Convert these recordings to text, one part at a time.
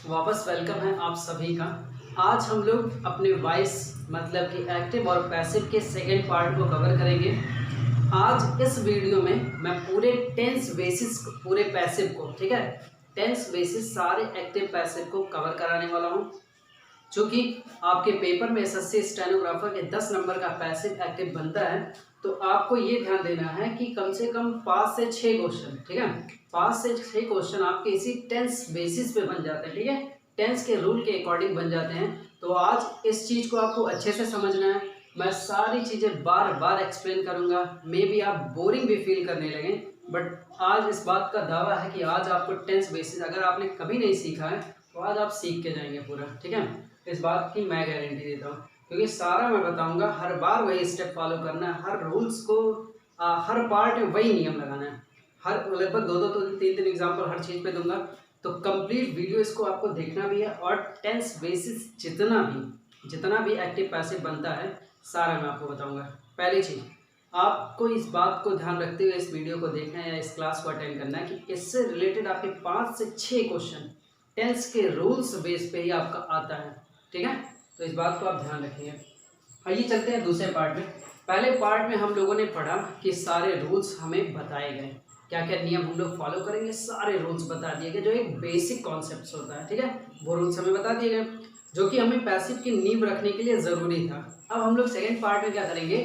वापस वेलकम है आप सभी का। आज हम लोग अपने वॉइस मतलब कि एक्टिव और पैसिव के सेकेंड पार्ट को कवर करेंगे। आज इस वीडियो में मैं पूरे टेंस बेसिस पूरे पैसिव को, ठीक है, टेंस बेसिस सारे एक्टिव पैसिव को कवर कराने वाला हूँ। चूँकि आपके पेपर में एसएससी स्टेनोग्राफर के 10 नंबर का पैसिव एक्टिव बनता है, तो आपको ये ध्यान देना है कि कम से कम 5 से 6 क्वेश्चन, ठीक है, 5 से 6 क्वेश्चन आपके इसी टेंस बेसिस पे बन जाते हैं, ठीक है, टेंस के रूल के अकॉर्डिंग बन जाते हैं। तो आज इस चीज़ को आपको अच्छे से समझना है। मैं सारी चीज़ें बार बार एक्सप्लेन करूँगा, मे बी आप बोरिंग भी फील करने लगें, बट आज इस बात का दावा है कि आज आपको टेंस बेसिस अगर आपने कभी नहीं सीखा है तो आज आप सीख के जाएंगे पूरा, ठीक है। इस बात की मैं गारंटी देता हूँ, क्योंकि सारा मैं बताऊंगा, हर बार वही स्टेप फॉलो करना है, हर रूल्स को हर पार्ट में वही नियम लगाना है। हर लगभग दो तो तीन एग्जाम्पल हर चीज़ पे दूंगा, तो कंप्लीट वीडियो इसको आपको देखना भी है। और टेंस बेसिस जितना भी एक्टिव पैसिव बनता है सारा मैं आपको बताऊंगा। पहली चीज़, आपको इस बात को ध्यान रखते हुए इस वीडियो को देखना है या इस क्लास को अटेंड करना है कि इससे रिलेटेड आपके 5 से 6 क्वेश्चन टेंस के रूल्स बेस पे ही आपका आता है, ठीक है। तो इस बात को आप ध्यान रखिए। आइए चलते हैं दूसरे पार्ट में। पहले पार्ट में हम लोगों ने पढ़ा कि सारे रूल्स हमें बताए गए, क्या क्या नियम हम लोग फॉलो करेंगे, सारे रूल्स बता दिए गए, जो एक बेसिक कॉन्सेप्ट होता है, ठीक है, वो रूल्स हमें बता दिए गए, जो कि हमें पैसिव की नींव रखने के लिए ज़रूरी था। अब हम लोग सेकेंड पार्ट में क्या करेंगे,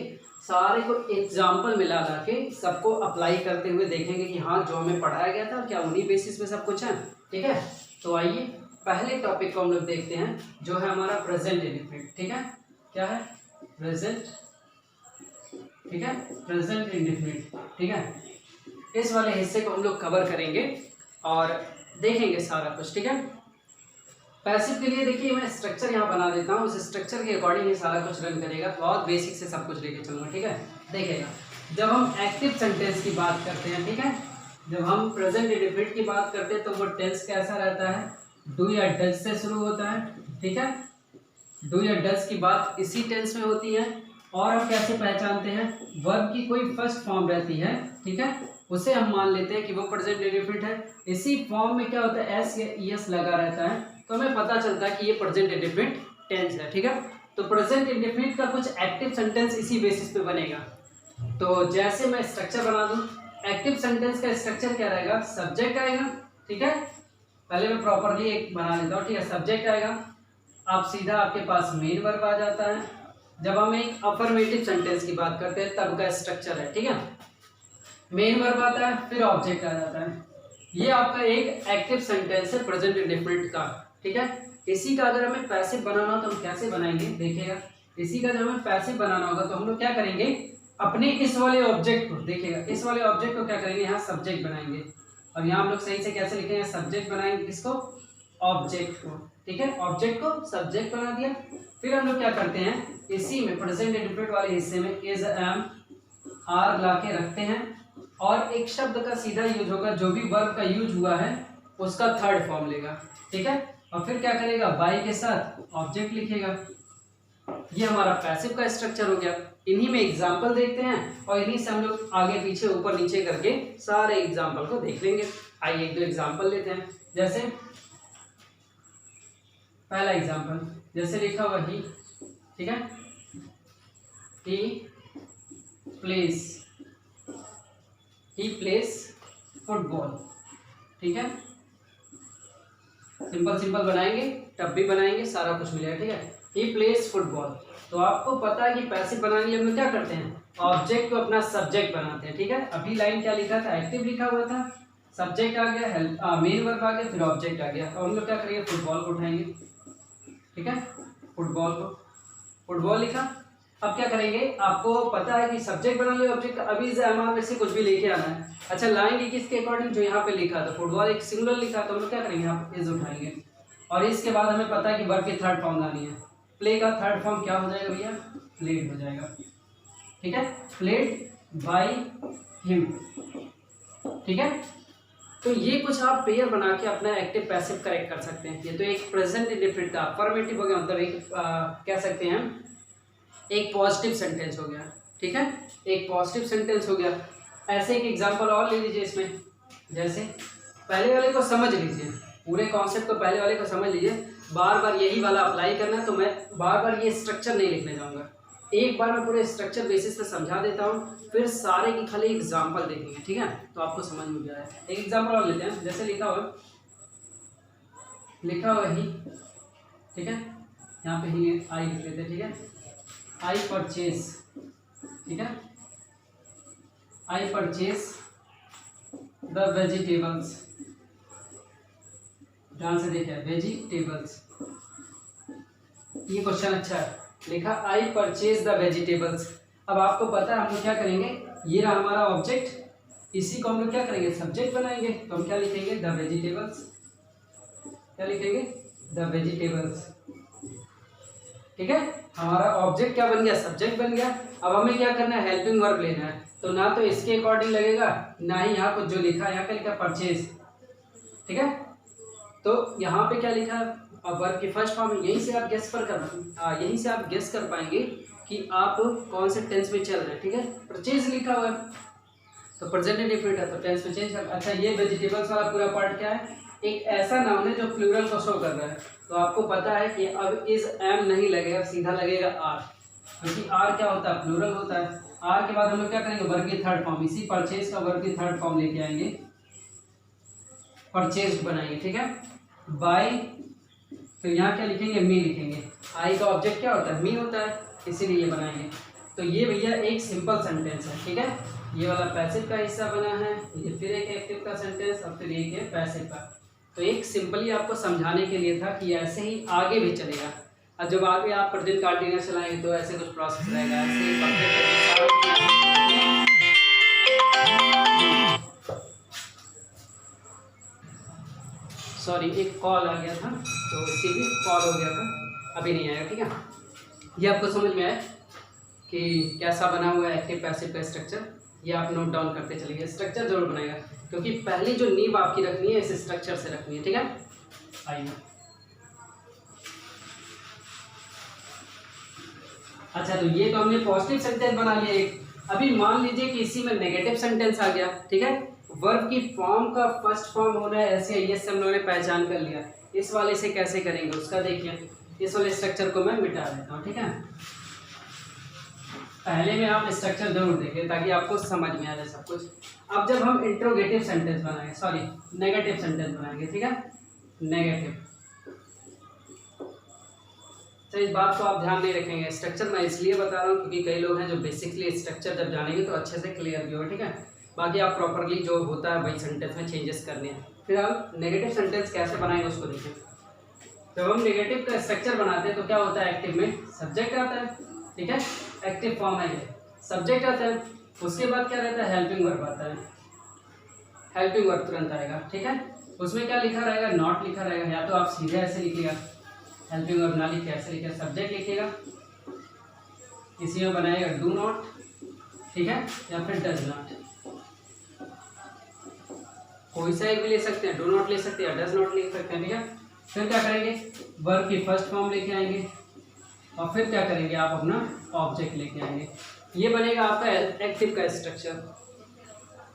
सारे को एग्जाम्पल मिला ला के सबको अप्लाई करते हुए देखेंगे कि हाँ जो हमें पढ़ाया गया था क्या उन्हीं बेसिस पे सब कुछ है, ठीक है। तो आइए पहले टॉपिक को हम लोग देखते हैं, जो है हमारा प्रेजेंट इंडेफिनिट, ठीक है। क्या है? प्रेजेंट, ठीक है, प्रेजेंट इंडेफिनिट, ठीक है। इस वाले हिस्से को हम लोग कवर करेंगे और देखेंगे सारा कुछ, ठीक है। पैसिव के लिए देखिए मैं स्ट्रक्चर यहाँ बना देता हूँ, उस स्ट्रक्चर के अकॉर्डिंग ये सारा कुछ रन करेगा, बहुत बेसिक से सब कुछ लेके चलूँगा, ठीक है। देखिएगा, जब हम एक्टिव सेंटेंस की बात करते हैं, ठीक है, जब हम प्रेजेंट इंडेफिनिट की बात करते हैं तो वो टेंस कैसा रहता है, डू या डज से शुरू होता है, ठीक है। डू या डज की बात इसी टेंस में होती है। और हम कैसे पहचानते हैं, वर्ब की कोई फर्स्ट फॉर्म रहती है, ठीक है, उसे हम मान लेते हैं कि वो प्रेजेंट इंडेफिनिट है। इसी फॉर्म में क्या होता है, एस या ईएस लगा रहता है, तो हमें पता चलता है कि ये प्रेजेंट इंडेफिनिट टेंस है, ठीक है। तो प्रेजेंट इंडेफिनिट का कुछ एक्टिव सेंटेंस इसी बेसिस पे बनेगा। तो जैसे मैं स्ट्रक्चर बना दूं, एक्टिव सेंटेंस का स्ट्रक्चर क्या रहेगा, सब्जेक्ट आएगा, ठीक है, पहले मैं प्रॉपरली एक बना लेता हूँ, ठीक है। सब्जेक्ट आएगा, आप सीधा आपके पास मेन वर्ब आ जाता है। जब हम एक अफर्मेटिव सेंटेंस की बात करते हैं तब का स्ट्रक्चर है, ठीक है, मेन वर्ब आता है, फिर ऑब्जेक्ट आ जाता है। ये आपका एक एक्टिव सेंटेंस है प्रेजेंट इंडेफिनिट का, ठीक है। इसी का अगर हमें पैसिव बनाना हो तो हम कैसे बनाएंगे, देखिएगा, इसी का जब हमें पैसिव बनाना होगा तो हम लोग क्या करेंगे, अपने इस वाले ऑब्जेक्ट को, देखिएगा, इस वाले ऑब्जेक्ट को क्या करेंगे, यहाँ सब्जेक्ट बनाएंगे, और यहाँ हम लोग सही से कैसे लिखेंगे, सब्जेक्ट बनाएंगे किसको, ऑब्जेक्ट को, ठीक है, ऑब्जेक्ट को सब्जेक्ट बना दिया। फिर हम लोग क्या करते हैं, इसी में प्रेजेंट इंडेफिनिट वाले हिस्से में इज, एम, आर ला के रखते हैं, और एक शब्द का सीधा यूज होगा, जो भी वर्ब का यूज हुआ है उसका थर्ड फॉर्म लेगा, ठीक है, और फिर क्या करेगा, बाई के साथ ऑब्जेक्ट लिखेगा। ये हमारा पैसिव का स्ट्रक्चर हो गया। इन्हीं में एग्जाम्पल देखते हैं और इन्हीं से हम लोग आगे पीछे ऊपर नीचे करके सारे एग्जाम्पल को देख लेंगे। आइए एक दो एग्जाम्पल लेते हैं। जैसे पहला एग्जाम्पल, जैसे लिखा हुआ ही, ठीक है, ही प्लेस फुटबॉल, ठीक है, सिंपल सिंपल बनाएंगे, टब भी बनाएंगे, सारा कुछ मिलेगा, ठीक है। ही प्लेस फुटबॉल, तो आपको पता है कि पैसिव बनाने के लिए हम लोग क्या करते हैं, ऑब्जेक्ट को अपना सब्जेक्ट बनाते हैं, ठीक है। अभी लाइन क्या लिखा था, एक्टिव लिखा हुआ था, सब्जेक्ट आ गया, हेल्प मेन वर्ब आ गया, फिर ऑब्जेक्ट आ गया, और हम लोग क्या करेंगे, फुटबॉल को उठाएंगे, ठीक है, फुटबॉल लिखा। अब क्या करेंगे, आपको पता है कि सब्जेक्ट बना लो, ऑब्जेक्ट, अभी में से कुछ भी लेके आना है। अच्छा, लाएंगे किसके अकॉर्डिंग, जो यहाँ पे लिखा था फुटबॉल एक सिंगुलर लिखा, तो हम लोग क्या करेंगे, यहाँ इज उठाएंगे, और इसके बाद हमें पता है कि वर्ब की थर्ड फॉर्म लानी है। प्ले का थर्ड फॉर्म क्या हो जाएगा भैया, प्लेड हो जाएगा, ठीक है, प्लेड बाय हिम, ठीक है। तो ये कुछ आप पेयर बना के अपना एक्टिव पैसिव करेक्ट कर सकते हैं। ये तो एक प्रेजेंट इंडेफिनिट का अफर्मेटिव हो गया, मतलब एक कह सकते हैं हम एक पॉजिटिव सेंटेंस हो गया, ठीक है, एक पॉजिटिव सेंटेंस हो गया। ऐसे एक एग्जांपल और ले लीजिए इसमें, जैसे पहले वाले को समझ लीजिए, पूरे कॉन्सेप्ट को पहले वाले को समझ लीजिए, बार बार यही वाला अप्लाई करना, तो मैं बार बार ये स्ट्रक्चर नहीं लिखने जाऊँगा। एक बार मैं पूरे स्ट्रक्चर बेसिस पे समझा देता हूँ, फिर सारे की खाली एग्जाम्पल देखेंगे, ठीक है, तो आपको समझ में आ जाए। एक एग्जाम्पल और लेते हैं, जैसे लिखा हुआ ही, ठीक है, यहाँ पे ही आई लिख लेते हैं, ठीक है, आई परचेज, ठीक है, आई परचेज द वेजिटेबल्स, ध्यान से देखिए वेजिटेबल्स, ये क्वेश्चन अच्छा है, लिखा आई परचेज द वेजिटेबल्स। अब आपको पता है हम लोग क्या करेंगे, ये रहा हमारा ऑब्जेक्ट, इसी को हम लोग क्या करेंगे, सब्जेक्ट बनाएंगे, तो हम क्या लिखेंगे, द वेजिटेबल्स, क्या लिखेंगे, द वेजिटेबल्स, ठीक है, हमारा ऑब्जेक्ट क्या बन गया, सब्जेक्ट बन गया। अब हमें क्या करना है, हेल्पिंग वर्ब लेना है, तो ना तो इसके अकॉर्डिंग लगेगा, ना ही यहाँ कुछ जो लिखा है, यहाँ क्या लिखा, परचेज, ठीक है, तो यहाँ पे क्या लिखा है, अब वर्ब की फर्स्ट फॉर्म, यहीं से आप यहीं से आप गेस कर पाएंगे कि आप कौन से टेंस में चल रहे हैं, ठीक है, परचेज लिखा हुआ है तो प्रेजेंट इंडेफिनिट है, तो टेंस में चेंज कर। अच्छा, ये वेजिटेबल्स वाला पूरा पार्ट क्या है, एक ऐसा नाउन है जो प्लूरल को शो कर रहा है, तो आपको पता है कि अब इज एम नहीं लगेगा, सीधा लगेगा आर, क्योंकि आर क्या होता है, प्लूरल होता है। आर के बाद हम लोग क्या करेंगे, वर्ब की थर्ड फॉर्म, इसी परचेज का वर्ब की थर्ड फॉर्म लेके आएंगे, परचेज बनाएंगे, ठीक है, बाय, फिर यहाँ क्या लिखेंगे, मी लिखेंगे, आई का ऑब्जेक्ट क्या होता है, मी होता है, इसीलिए ये बनाएंगे। तो ये भैया एक सिंपल सेंटेंस है, ठीक है, ये वाला पैसिव का हिस्सा बना है, ये फिर एक एक्टिव का सेंटेंस, और फिर एक है पैसिव का। तो एक सिंपली आपको समझाने के लिए था कि ऐसे ही आगे भी चलेगा, और जब आगे आप प्रेजेंट कंटीन्यूअस चलाएंगे तो ऐसे कुछ प्रोसेस रहेगा, ऐसे ही सॉरी एक कॉल आ गया था, तो इसी भी कॉल हो गया था, अभी नहीं आएगा, ठीक है। ये आपको समझ में आया कि कैसा बना हुआ है एक्टिव पैसिव का स्ट्रक्चर, ये आप नोट डाउन करते चलिए, स्ट्रक्चर जरूर बनाएगा, क्योंकि पहली जो नींव आपकी रखनी है इस स्ट्रक्चर से रखनी है, ठीक है। आइए, अच्छा, तो ये तो हमने पॉजिटिव सेंटेंस बना लिया एक। अभी मान लीजिए कि इसी में नेगेटिव सेंटेंस आ गया, ठीक है, वर्ब की फॉर्म का फर्स्ट फॉर्म होना है ऐसे, ये सब हम लोगों ने पहचान कर लिया। इस वाले से कैसे करेंगे उसका देखिए, इस वाले स्ट्रक्चर को मैं मिटा देता हूँ, ठीक है। पहले में आप स्ट्रक्चर जरूर देखिए ताकि आपको समझ में आ जाए सब कुछ। अब जब हम इंट्रोगेटिव सेंटेंस बनाएंगे, सॉरी नेगेटिव सेंटेंस बनाएंगे, ठीक है, नेगेटिव, तो इस बात को आप ध्यान नहीं रखेंगे, स्ट्रक्चर मैं इसलिए बता रहा हूँ क्योंकि कई लोग हैं जो बेसिकली स्ट्रक्चर जब जानेंगे तो अच्छे से क्लियर भी होगा, ठीक है। बाकी आप प्रॉपरली जो होता है वही सेंटेंस में चेंजेस करने हैं। फिर आप नेगेटिव सेंटेंस कैसे बनाएंगे उसको देखिए। जब हम नेगेटिव का स्ट्रक्चर बनाते हैं तो क्या होता है, एक्टिव में सब्जेक्ट आता है, ठीक है, एक्टिव फॉर्म है ये, सब्जेक्ट आता है, उसके बाद क्या रहता है, हेल्पिंग वर्ब आता है, हेल्पिंग वर्ब तुरंत आएगा, ठीक है। उसमें क्या लिखा रहेगा, नॉट लिखा रहेगा, या तो आप सीधे ऐसे लिखिएगा, हेल्पिंग वर्ब ना लिखे ऐसे लिखिएगा, सब्जेक्ट लिखिएगा, इसी में बनाएगा डू नॉट, ठीक है, या फिर डज नॉट, कोई सा एक भी ले सकते हैं, डू नॉट ले सकते हैं, डज नॉट लिख सकते हैं, ठीक है। फिर क्या करेंगे, वर्ब की फर्स्ट फॉर्म लेके आएंगे, और फिर क्या करेंगे, आप अपना ऑब्जेक्ट लेके आएंगे। ये बनेगा आपका एक्टिव का स्ट्रक्चर,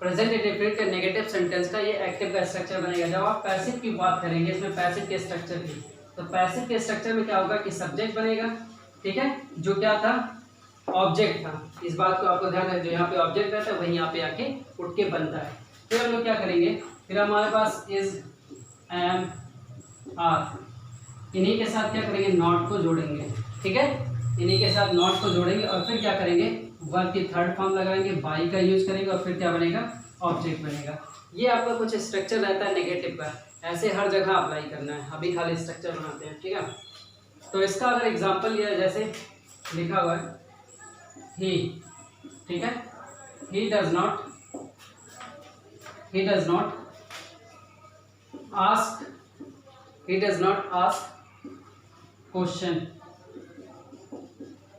प्रेजेंट इंडेफिनिट का नेगेटिव सेंटेंस का ये एक्टिव का स्ट्रक्चर बनेगा। जब आप पैसिव की बात करेंगे, इसमें पैसिव के स्ट्रक्चर की, तो पैसिव के स्ट्रक्चर में क्या होगा कि सब्जेक्ट बनेगा, ठीक है, जो क्या था, ऑब्जेक्ट था। इस बात को आपको ध्यान है, जो यहाँ पे ऑब्जेक्ट रहता है वही यहाँ पे आके उठ के बनता है। फिर हम लोग क्या करेंगे, फिर हमारे पास इज, एम, आर, इन्हीं के साथ क्या करेंगे, नॉट को जोड़ेंगे, ठीक है, इन्हीं के साथ नॉट को जोड़ेंगे, और फिर क्या करेंगे, वर्ब की थर्ड फॉर्म लगाएंगे, बाई का यूज करेंगे, और फिर क्या बनेगा, ऑब्जेक्ट बनेगा। ये आपका कुछ स्ट्रक्चर रहता है नेगेटिव का, ऐसे हर जगह अप्लाई करना है, अभी खाली स्ट्रक्चर बनाते हैं, ठीक है। तो इसका अगर एग्जांपल लिया, जैसे लिखा हुआ है ही, ठीक है, he does not ask, he does not ask question,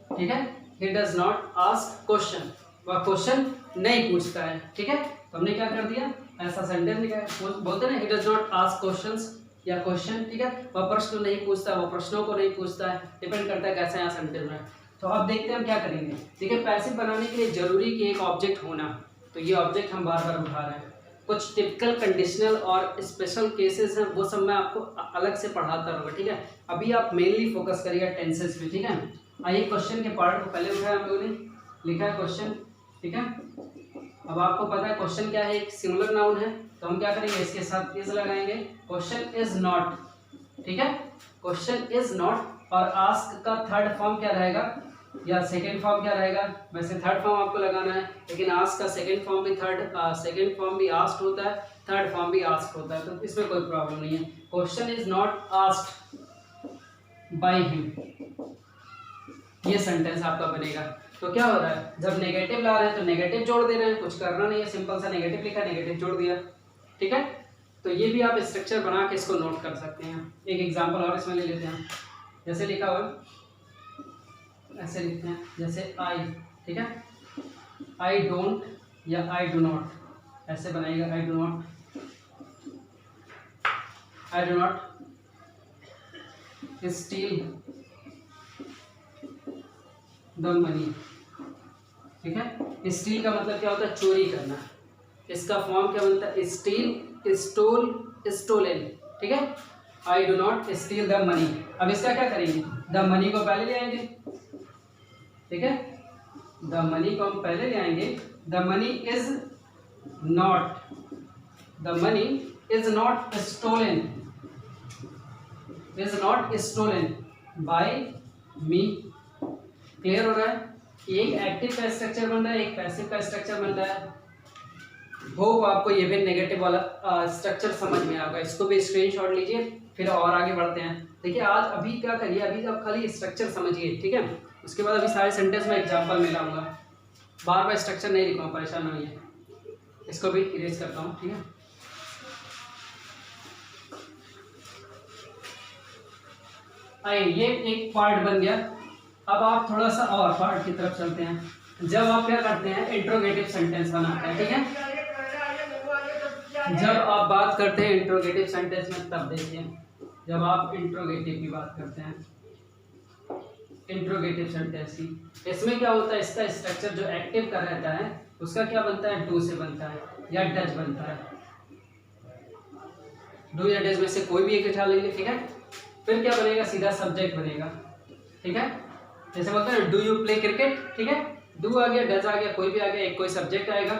ठीक है, he does not ask question, वह क्वेश्चन नहीं पूछता है, ठीक है। तो हमने क्या कर दिया, ऐसा सेंटेंस लिखा, बोलते हैं ना, he does not ask questions या क्वेश्चन, ठीक है, वह प्रश्न नहीं पूछता, वह प्रश्नों को नहीं पूछता है, डिपेंड करता है कैसा यहाँ सेंटेंस में। तो अब देखते हैं हम क्या करेंगे। देखिए, पैसिव बनाने के लिए जरूरी कि एक ऑब्जेक्ट होना, तो ये ऑब्जेक्ट हम बार बार उठा रहे हैं। कुछ टिपिकल कंडीशनल और स्पेशल केसेस हैं, वो सब मैं आपको अलग से पढ़ाता रहूँगा, ठीक है। अभी आप मेनली फोकस करिएगा टेंसेस पे, ठीक है। आइए क्वेश्चन के पार्ट को पहले उठाया हम लोगों ने, लिखा है क्वेश्चन, ठीक है। अब आपको पता है क्वेश्चन क्या है, एक सिंगुलर नाउन है, तो हम क्या करेंगे, इसके साथ इज लगाएंगे। क्वेश्चन इज नॉट, ठीक है, क्वेश्चन इज नॉट। और आस्क का थर्ड फॉर्म क्या रहेगा या सेकंड फॉर्म क्या रहेगा, वैसे थर्ड फॉर्म आपको लगाना है, लेकिन आस्क का सेकंड फॉर्म भी आस्क्ड होता है, थर्ड फॉर्म भी आस्क्ड होता है, तो इसमें कोई प्रॉब्लम नहीं है। Question is not asked by him, ये सेंटेंस आपका बनेगा। तो क्या हो रहा है, जब नेगेटिव ला रहे हैं तो नेगेटिव जोड़ दे रहे हैं, कुछ करना नहीं है, सिंपल सा नेगेटिव लिखा, नेगेटिव जोड़ दिया, ठीक है। तो ये भी आप स्ट्रक्चर बना के इसको नोट कर सकते हैं। एक एग्जांपल और इसमें ले लेते हैं, जैसे लिखा हुआ ऐसे लिखते हैं, जैसे आई, ठीक है, आई डोंट या आई डू नॉट, ऐसे बनाइएगा, I do not, I do not steel the money, ठीक है। स्टील का मतलब क्या होता है, चोरी करना, इसका फॉर्म क्या बनता है, स्टील, स्टोल, स्टोलन, ठीक है। I do not steel the money. अब इसका क्या करेंगे, द मनी को पहले ले आएंगे, ठीक है, द मनी को हम पहले ले आएंगे। The money is not, the money is not stolen, is not stolen by me. Clear हो रहा है, एक एक्टिव का स्ट्रक्चर बन रहा है, एक पैसिव का स्ट्रक्चर बन रहा है। होप आपको ये भी नेगेटिव वाला स्ट्रक्चर समझ में आएगा, इसको भी स्क्रीनशॉट लीजिए, फिर और आगे बढ़ते हैं। देखिए आज अभी क्या करिए, अभी आप खाली स्ट्रक्चर समझिए, ठीक है। उसके बाद अभी सारे सेंटेंस में एग्जांपल में लाऊंगा, बार बार स्ट्रक्चर नहीं लिखूंगा, परेशान नहीं है। इसको भी इरेज करता हूँ, ठीक है। आइए, ये एक पार्ट बन गया। अब आप थोड़ा सा और पार्ट की तरफ चलते हैं। जब आप क्या करते हैं, इंट्रोगेटिव सेंटेंस बनाते हैं, ठीक है। जब आप बात करते हैं इंट्रोगेटिव सेंटेंस में, तब देखिए, जब आप इंट्रोगेटिव की बात करते हैं, इंट्रोगेटिव सेंटेंस की, इसमें क्या होता है, इसका स्ट्रक्चर जो एक्टिव का रहता है उसका क्या बनता है, डू से बनता है या डज बनता है। डू या डज में से कोई भी एक उठा लेंगे, ठीक है। फिर क्या बनेगा, सीधा सब्जेक्ट बनेगा, ठीक है। जैसे बोलते हैं डू यू प्ले क्रिकेट, ठीक है, डू आ गया, डज आ गया, कोई भी आ गया, एक कोई सब्जेक्ट आएगा,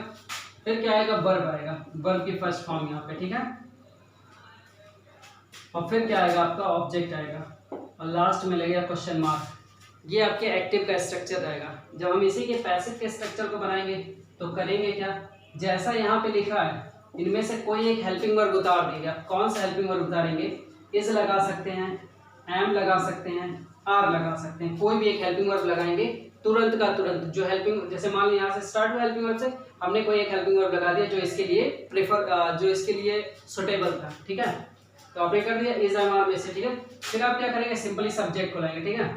फिर क्या आएगा, वर्ब आएगा, वर्ब की फर्स्ट फॉर्म यहाँ पे, ठीक है। और फिर क्या आएगा, आपका ऑब्जेक्ट आएगा, और लास्ट में लगेगा क्वेश्चन मार्क। ये आपके एक्टिव का स्ट्रक्चर रहेगा। जब हम इसी के पैसिव के स्ट्रक्चर को बनाएंगे तो करेंगे क्या, जैसा यहाँ पे लिखा है इनमें से कोई एक हेल्पिंग वर्ब उतार देंगे। कौन सा हेल्पिंग वर्ब उतारेंगे, इज लगा सकते हैं, एम लगा सकते हैं, आर लगा सकते हैं, कोई भी एक हेल्पिंग वर्ब लगाएंगे तुरंत का तुरंत। जो हेल्पिंग, जैसे मान लो यहाँ से स्टार्ट हुआ हेल्पिंग वर्ब से, हमने कोई एक हेल्पिंग वर्ब लगा दिया जो इसके लिए जो इसके लिए सुटेबल था, ठीक है, तो आपने कर दिया इज एम आर में से, ठीक है। फिर आप क्या करेंगे, सिंपली सब्जेक्ट को लाएंगे, ठीक है,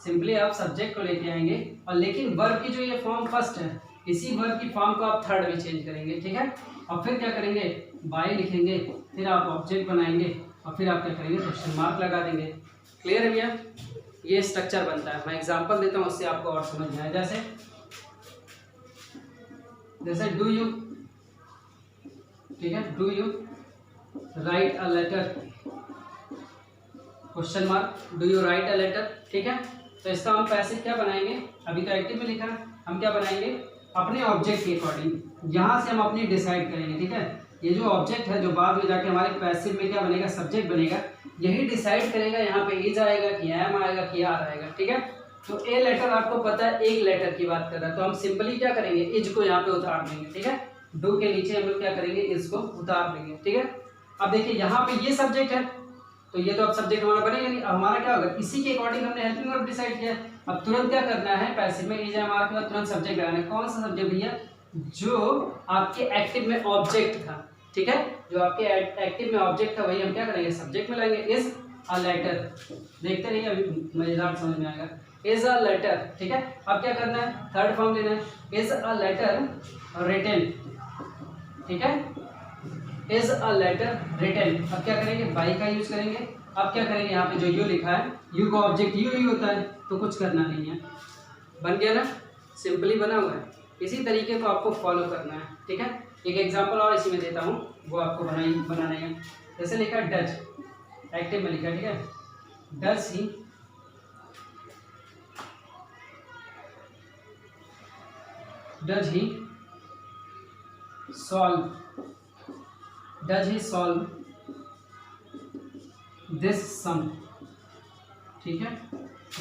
सिंपली आप सब्जेक्ट को लेके आएंगे, और लेकिन वर्ब की जो ये फॉर्म फर्स्ट है, इसी वर्ब की फॉर्म को आप थर्ड में चेंज करेंगे, ठीक है। और फिर क्या करेंगे, बाय लिखेंगे, फिर आप ऑब्जेक्ट बनाएंगे, और फिर आप क्या करेंगे, क्वेश्चन मार्क लगा देंगे। क्लियर है भैया, ये स्ट्रक्चर बनता है। मैं एग्जांपल देता हूँ, उससे आपको और समझ में आए। जैसे डू यू, ठीक है, do you write a letter, question mark, do you write a letter, ठीक है। तो इसका हम पैसिव क्या बनाएंगे, अभी तो एक्टिव में लिखा है, हम क्या बनाएंगे, अपने ऑब्जेक्ट के अकॉर्डिंग यहाँ से हम अपनी डिसाइड करेंगे, ठीक है। ये जो ऑब्जेक्ट है जो बाद में जाके हमारे पैसिव में क्या बनेगा, सब्जेक्ट बनेगा, यही डिसाइड करेगा यहाँ पे इज आएगा कि एम आएगा कि आर आएगा, ठीक है। तो ए लेटर आपको पता है, एक लेटर की बात कर रहा है, तो हम सिंपली क्या करेंगे, इज को यहाँ पे उतार देंगे, ठीक है। डू के नीचे हम लोग क्या करेंगे, इज को उतार देंगे, ठीक है। अब देखिए यहाँ पे ये सब्जेक्ट है, तो ये तो अब सब्जेक्ट हमारा बनेगा नहीं। अब हमारा क्या होगा, इसी के अकॉर्डिंग हमने हेल्पिंग वर्ब डिसाइड किया। अब तुरंत क्या करना है, पैसिव में इज एम आर के बाद तुरंत सब्जेक्ट लगाना है। कौन सा सब्जेक्ट भैया, जो आपके एक्टिव में ऑब्जेक्ट था, ठीक है, जो आपके एक्टिव में ऑब्जेक्ट था वही हम क्या करेंगे, सब्जेक्ट में लाएंगे। इज अ लेटर, देखते रहिए अभी मजेदार समझ में आएगा। इज अ लेटर, ठीक है। अब क्या करना है, थर्ड फॉर्म लेना है, इज अ लेटर रिटन, ठीक है, इज अ लेटर रिटन। अब क्या करेंगे, बाई का यूज करेंगे। अब क्या करेंगे, यहाँ पे जो यू लिखा है, यू का ऑब्जेक्ट यू ही होता है, तो कुछ करना नहीं है, बन गया ना, सिंपली बना हुआ है। इसी तरीके को आपको फॉलो करना है, ठीक है। एक एग्जांपल और इसी में देता हूँ, वो आपको बनाना है। जैसे लिखा डज, एक्टिव में लिखा, ठीक है, डज ही सॉल्व दिस सम, ठीक है।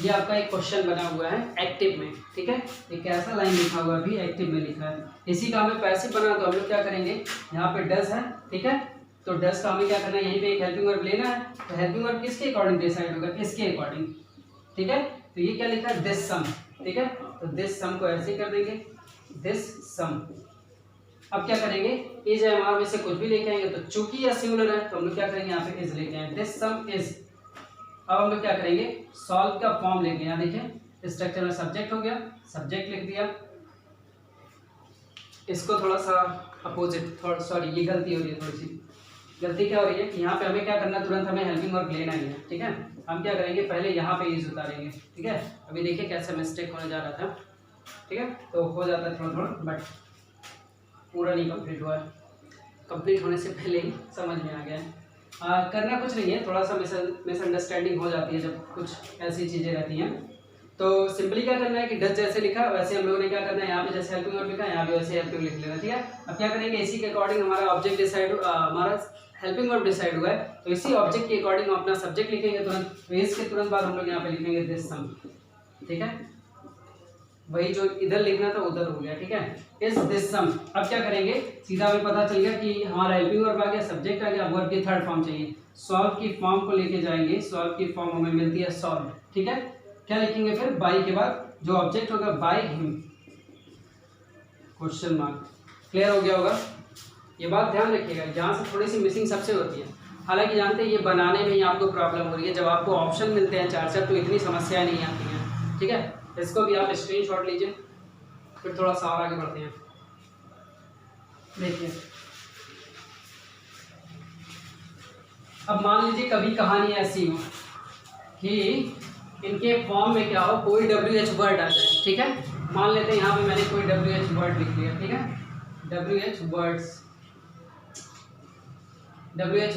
ये आपका एक क्वेश्चन बना हुआ है एक्टिव में, ठीक है। एक ऐसा लाइन लिखा हुआ है अभी एक्टिव में लिखा है। इसी का हमें पैसिव बना, तो हम लोग क्या करेंगे, यहाँ पे डज है, ठीक है, तो डज का हमें क्या करना है, यहीं पे एक हेल्पिंग वर्ब लेना है। तो हेल्पिंग वर्ब किसके अकॉर्डिंग डिसाइड होगा, इसके अकॉर्डिंग, ठीक है। तो ये क्या लिखा है, दिस सम, ठीक है। तो दिस सम को ऐसे कर देंगे, दिस सम। अब क्या करेंगे, इज एम आर में से कुछ भी लेके आएंगे, तो चूंकि यह सिंगुलर है तो हम लोग क्या करेंगे, यहाँ पे इज लेके आए, दिस सम इज। अब हम लोग क्या करेंगे, सॉल्व का फॉर्म लेंगे। यहाँ देखिए स्ट्रक्चर में सब्जेक्ट हो गया, सब्जेक्ट लिख दिया। इसको थोड़ा सा अपोजिट, थोड़ा सॉरी ये गलती हो रही है, थोड़ी सी गलती क्या हो रही है कि यहाँ पे हमें क्या करना, तुरंत हमें हेल्पिंग वर्ब लेना ही है, ठीक है। हम क्या करेंगे, पहले यहाँ पे इज उतारेंगे, ठीक है। अभी देखिए कैसे मिस्टेक होने जा रहा था, ठीक है, तो हो जाता है थोड़ा थोड़ा, बट पूरा नहीं कंप्लीट हुआ है, कंप्लीट होने से पहले ही समझ में आ गया है। करना कुछ नहीं है, थोड़ा सा मिसअंडरस्टैंडिंग हो जाती है जब कुछ ऐसी चीज़ें रहती हैं। तो सिंपली क्या करना है कि डज जैसे लिखा वैसे हम लोगों ने क्या करना है, यहाँ पे जैसे हेल्पिंग वर्ब लिखा है यहाँ पे वैसे हेल्पिंग लिख लेना, ठीक है। अब क्या करेंगे, इसी के अकॉर्डिंग हमारा ऑब्जेक्ट डिसाइड, हमारा हेल्पिंग वर्ब डिसाइड हुआ है, तो इसी ऑब्जेक्ट के अकॉर्डिंग हम अपना सब्जेक्ट लिखेंगे तुरंत। तो इसके तुरंत बाद हम लोग यहाँ पे लिखेंगे दिस सम, ठीक है। वही जो इधर लिखना था उधर हो गया, ठीक है, इज दिस सम। अब क्या करेंगे, सीधा हमें पता चल गया कि हमारा हेल्पिंग वर्ब आ गया, सब्जेक्ट आ गया, वर्ब की थर्ड फॉर्म चाहिए, सॉल्व की फॉर्म को लेके जाएंगे। सॉल्व की फॉर्म हमें मिलती है सॉल्व, ठीक है। क्या लिखेंगे फिर, बाई के बाद जो ऑब्जेक्ट होगा by him, question mark. Clear हो गया होगा, ये बात ध्यान रखिएगा, यहाँ से थोड़ी सी मिसिंग सबसे होती है। हालांकि जानते हैं ये बनाने में ही आपको प्रॉब्लम हो रही है, जब आपको ऑप्शन मिलते हैं चार चार तो इतनी समस्याएं नहीं आती हैं, ठीक है। इसको भी आप स्क्रीनशॉट लीजिए, फिर थोड़ा सा और आगे बढ़ते हैं। देखिए अब मान लीजिए कभी कहानी ऐसी हो कि इनके फॉर्म में क्या हो, कोई WH वर्ड आ जाए, ठीक है। मान लेते हैं यहाँ पे मैंने कोई WH वर्ड लिख लिया, ठीक है, WH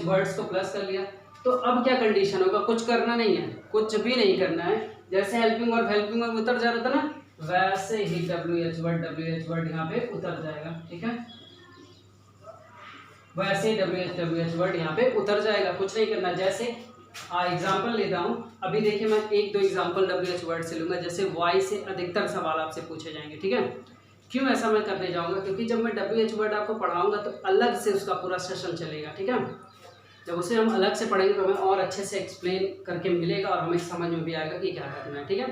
वर्ड्स को प्लस कर लिया। तो अब क्या कंडीशन होगा, कुछ करना नहीं है, कुछ भी नहीं करना है। जैसे हेल्पिंग वर्ब उतर जा रहा था ना, वैसे ही WH वर्ड यहाँ पे उतर जाएगा, ठीक है, वैसे ही WH वर्ड यहाँ पे उतर जाएगा, कुछ नहीं करना। जैसे एग्जाम्पल लेता हूँ, अभी देखिए मैं एक दो एग्जाम्पल WH वर्ड से लूंगा। जैसे वाई से अधिकतर सवाल आपसे पूछे जाएंगे, ठीक है। क्यों ऐसा मैं करने जाऊँगा, क्योंकि जब मैं WH वर्ड आपको पढ़ाऊंगा तो अलग से उसका पूरा सेशन चलेगा, ठीक है। जब उसे हम अलग से पढ़ेंगे तो हमें और अच्छे से एक्सप्लेन करके मिलेगा और हमें समझ में भी आएगा कि क्या करना है, ठीक है।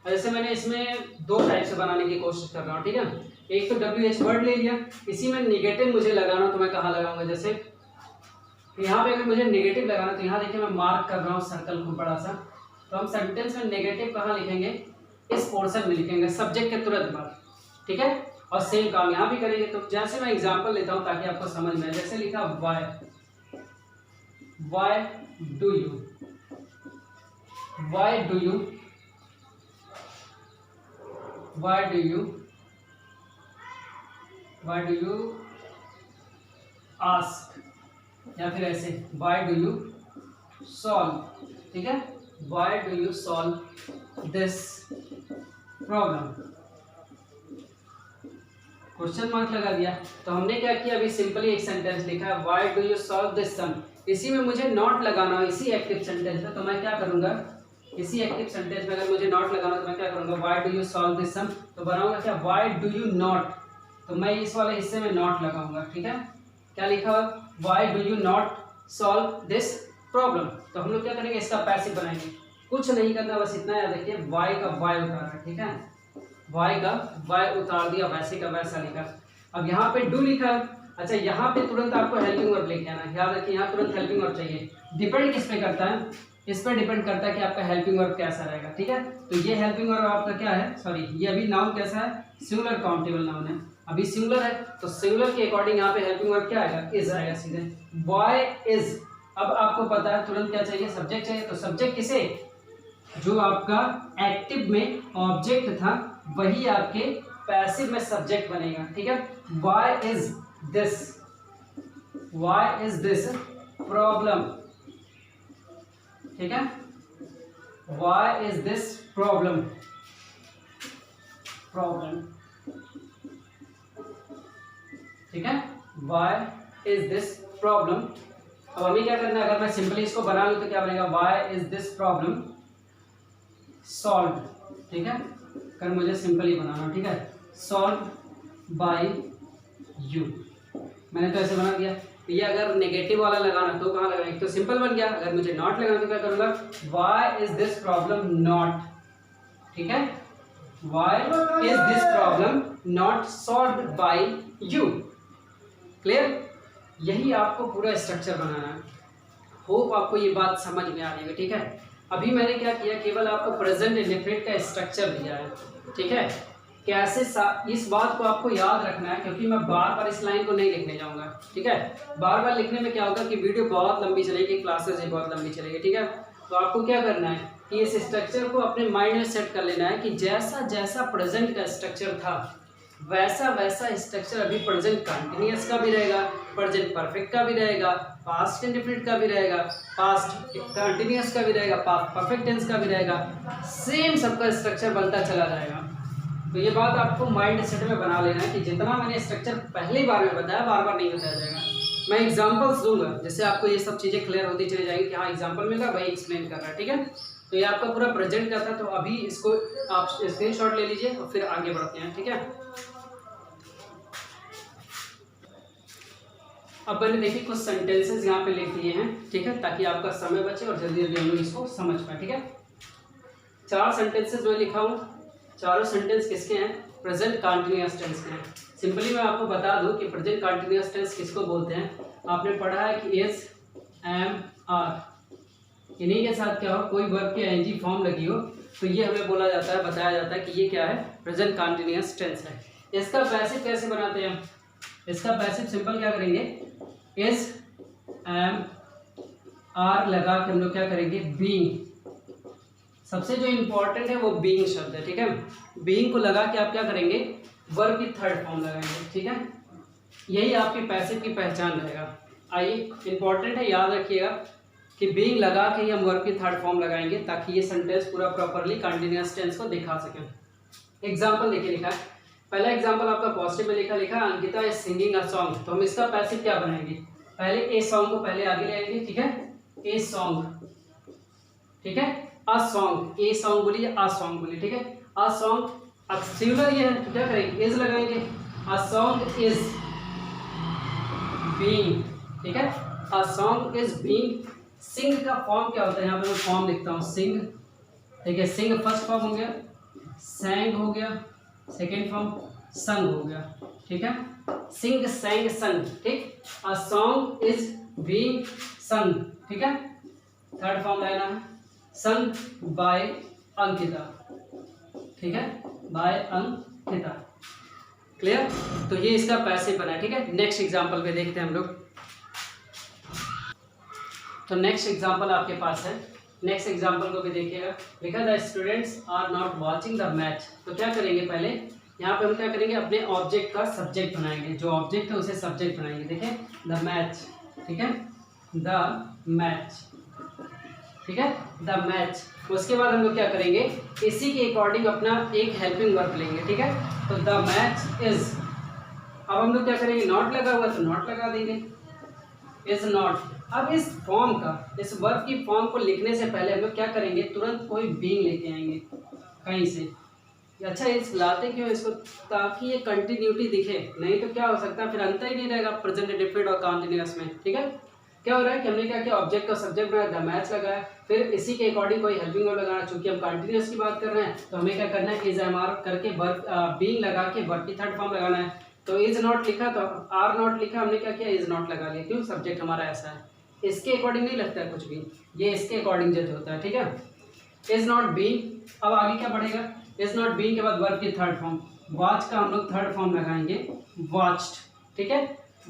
जैसे मैंने इसमें दो टाइप से बनाने की कोशिश कर रहा हूँ, ठीक है। एक तो WH वर्ड ले लिया, इसी में निगेटिव मुझे लगाना तो मैं कहाँ लगाऊंगा, जैसे यहाँ पे अगर मुझे नेगेटिव लगाना तो यहाँ देखिए मैं मार्क कर रहा हूँ सर्कल को बड़ा सा। तो हम सेंटेंस में नेगेटिव कहाँ लिखेंगे, इस पोर्शन में लिखेंगे, सब्जेक्ट के तुरंत बाद, ठीक है। और सेम काम यहाँ भी करेंगे। तो जैसे मैं एग्जांपल लेता हूँ ताकि आपको समझ में आए। जैसे लिखा वाई डू यू आस्क, या फिर ऐसे वाई डू यू सॉल्व, ठीक है, why do you solve this problem, question mark लगा दिया। तो हमने क्या किया, अभी सिंपली एक सेंटेंस लिखा है why do you solve this sum. इसी में मुझे नॉट लगाना हो, इसी एक्टिव सेंटेंस में, तो मैं क्या करूंगा, इसी एक्टिव सेंटेंस में अगर मुझे नॉट लगाना तो मैं क्या करूंगा, why do you solve this sum, तो बनाऊंगा क्या, वाई डू यू नॉट, तो मैं इस वाले हिस्से में नॉट लगाऊंगा, ठीक है। क्या लिखा, Y do you not solve this problem. तो हम लोग क्या करेंगे, इसका पैसिव बनाएंगे, कुछ नहीं करना, बस इतना याद रखिए, वाई का वाई उतारा, ठीक है, वाई का वाई उतार दिया, वैसे का वैसा लिखा। अब यहाँ पे डू लिखा, अच्छा यहाँ पे तुरंत आपको हेल्पिंग वर्ब लेके आना है, याद रखिए यहाँ तुरंत हेल्पिंग वर्ब चाहिए। डिपेंड किस पे करता है, इस पर डिपेंड करता है कि आपका हेल्पिंग वर्ब कैसा रहेगा, ठीक है। तो ये हेल्पिंग वर्ब आपका क्या है, सॉरी ये अभी नाउन कैसा है, सिंगुलर काउंटेबल नाउन है, अभी सिंगुलर है, तो सिंगुलर के अकॉर्डिंग यहाँ पे हेल्पिंग वर्ब क्या आएगा, इज आएगा सीधे, वाई इज। अब आपको पता है तुरंत क्या चाहिए, सब्जेक्ट चाहिए। तो सब्जेक्ट किसे, जो आपका एक्टिव में ऑब्जेक्ट था वही आपके पैसिव में सब्जेक्ट बनेगा, ठीक है। Why is, this, why is this problem, ठीक है, वाई इज दिस प्रॉब्लम, ठीक है, वाई इज दिस प्रॉब्लम। अब हमें क्या करना है, अगर मैं सिंपली इसको बना लूँ तो क्या बनेगा, why is this problem solve, ठीक है, अगर मुझे सिंपली बनाना, ठीक है, सॉल्व बाय यू, मैंने तो ऐसे बना दिया। तो ये अगर नेगेटिव वाला लगाना तो कहाँ लगाएंगे, तो सिंपल बन गया। अगर मुझे नॉट लगाना तो क्या करूँगा, why is this problem not, ठीक है, why is this problem not solve by you. Clear, यही आपको पूरा स्ट्रक्चर बनाना है। होप आपको ये बात समझ में आ रही है, ठीक है। अभी मैंने क्या किया, केवल आपको प्रेजेंट इंडेफिनिट का स्ट्रक्चर दिया है, ठीक है। कैसे इस बात को आपको याद रखना है, क्योंकि मैं बार बार इस लाइन को नहीं लिखने जाऊंगा, ठीक है। बार बार लिखने में क्या होगा कि वीडियो बहुत लंबी चलेगी, क्लासेस भी बहुत लंबी चलेगी, ठीक है। तो आपको क्या करना है कि इस स्ट्रक्चर को अपने माइंड में सेट कर लेना है कि जैसा जैसा प्रेजेंट का स्ट्रक्चर था वैसा वैसा स्ट्रक्चर अभी प्रेजेंट कंटिन्यूअस का भी रहेगा, प्रेजेंट परफेक्ट का भी रहेगा, पास्ट इंडेफिनिट का भी रहेगा, पास्ट कंटिन्यूअस का भी रहेगा, पास्ट परफेक्ट टेंस का भी रहेगा, सेम सबका स्ट्रक्चर बनता चला जाएगा। तो ये बात आपको माइंड सेट में बना लेना है कि जितना मैंने स्ट्रक्चर पहली बार में बताया बार बार नहीं बताया जाएगा। मैं एग्जांपल्स दूंगा जिससे आपको ये सब चीज़ें क्लियर होती चली जाएगी कि हाँ एग्जांपल मिल रहा है, वही एक्सप्लेन कर रहा है, ठीक है। तो ये आपका पूरा प्रेजेंट का था, तो अभी इसको आप स्क्रीनशॉट ले लीजिए और फिर आगे बढ़ते हैं, ठीक है। अब मैंने देखिए कुछ सेंटेंसेस यहाँ पे लिख दिए हैं, ठीक है, ताकि आपका समय बचे और जल्दी जल्दी हम लोग इसको समझ पाए, ठीक है। 4 सेंटेंसेस मैं लिखा हूँ, चारों सेंटेंस किसके हैं, प्रेजेंट कंटिन्यूअस टेंस के हैं। सिंपली मैं आपको बता दूं कि प्रेजेंट कंटिन्यूअस टेंस किसको बोलते हैं। आपने पढ़ा है कि इज, एम, आर, इन्हीं के साथ क्या हो, कोई वर्ब की एनजी फॉर्म लगी हो तो ये हमें बोला जाता है, बताया जाता है कि ये क्या है, प्रेजेंट कंटिन्यूअस टेंस है। इसका पैसिव कैसे बनाते हैं, इसका पैसिव सिंपल क्या करेंगे, इज, एम, आर लगा के हम लोग क्या करेंगे, बीइंग, सबसे जो इंपॉर्टेंट है वो बीइंग शब्द है, ठीक है। बीइंग को लगा के आप क्या करेंगे, वर्ब की थर्ड फॉर्म लगाएंगे, ठीक है। यही आपके पैसिव की पहचान रहेगा। आइए, इंपॉर्टेंट है, याद रखिएगा कि बीइंग लगा के ही हम वर्ब की थर्ड फॉर्म लगाएंगे ताकि ये सेंटेंस पूरा प्रॉपरली कंटिन्यूअस टेंस को दिखा सकें। एग्जाम्पल देखिए लिखा है, पहला एग्जाम्पल आपका पॉजिटिव में लिखा Ankita is singing a song, तो हम इसका पैसिव क्या बनाएंगे, पहले ए सॉन्ग को पहले आगे ले आएंगे, ठीक है, ए सॉन्ग, ठीक है, अ सॉन्ग, ए सॉन्ग बोलिए, अ सॉन्ग बोलिए, ठीक है, अ सॉन्ग, अब सिंगुलर ये है तो क्या करेंगे, इज लगाएंगे, अ सॉन्ग इज बीइंग, ठीक है, अ सॉन्ग इज बीइंग। सिंग का फॉर्म क्या होता है, यहाँ पे मैं फॉर्म लिखता हूँ, सिंग, ठीक है, सिंग फर्स्ट फॉर्म हो गया, सैंग हो गया सेकेंड फॉर्म, संग हो गया, ठीक है, सिंग, सैंग, संग, ठीक, अ सॉन्ग इज बीइंग संग, ठीक है, थर्ड फॉर्म लेना है, संग बाय अंकिता, ठीक है, बाय अंकिता। क्लियर, तो ये इसका पैसिव बना है, ठीक है। नेक्स्ट एग्जांपल पे देखते हैं हम लोग। तो नेक्स्ट एग्जांपल आपके पास है, नेक्स्ट एग्जांपल को भी देखिएगा, लिखा the students are not watching the match. तो क्या करेंगे, पहले यहाँ पे हम क्या करेंगे, अपने ऑब्जेक्ट का सब्जेक्ट बनाएंगे, जो ऑब्जेक्ट है उसे सब्जेक्ट बनाएंगे, देखिए द मैच, ठीक है, द मैच, ठीक है, द मैच। उसके बाद हम लोग क्या करेंगे, इसी के अकॉर्डिंग अपना एक हेल्पिंग वर्ब लेंगे, ठीक है, तो द मैच इज, अब हम लोग क्या करेंगे, नॉट लगा हुआ तो नॉट लगा देंगे, इज नॉट। अब इस फॉर्म का, इस वर्ब की फॉर्म को लिखने से पहले हम लोग क्या करेंगे, तुरंत कोई बीइंग लेके आएंगे कहीं से। अच्छा, इस लाते क्यों इसको, ताकि ये कंटिन्यूटी दिखे, नहीं तो क्या हो सकता है फिर अंतर ही नहीं रहेगा प्रेजेंट इंडेफिनिट और कंटिन्यूअस में, ठीक है। क्या हो रहा है कि हमने क्या किया, ऑब्जेक्ट का सब्जेक्ट बनाया, द मैच लगाया, फिर इसी के अकॉर्डिंग कोई हेल्पिंग वर्ब लगाना, चूंकि हम कंटिन्यूअस की बात कर रहे हैं तो हमें क्या करना है, इज, एम, आर करके वर्ब बीइंग लगा के वर्ब की थर्ड फॉर्म लगाना है। तो इज नॉट लिखा तो आर नॉट लिखा, हमने क्या किया, इज नॉट लगा लिया, क्यों, सब्जेक्ट हमारा ऐसा है, इसके अकॉर्डिंग नहीं लगता है कुछ भी, ये इसके अकॉर्डिंग जज होता है, ठीक है। इज नॉट बीइंग, अब आगे क्या बढ़ेगा, इज नॉट बीइंग के बाद वर्ब की थर्ड फॉर्म, वॉच का हम लोग थर्ड फॉर्म लगाएंगे, वॉच्ड, ठीक है,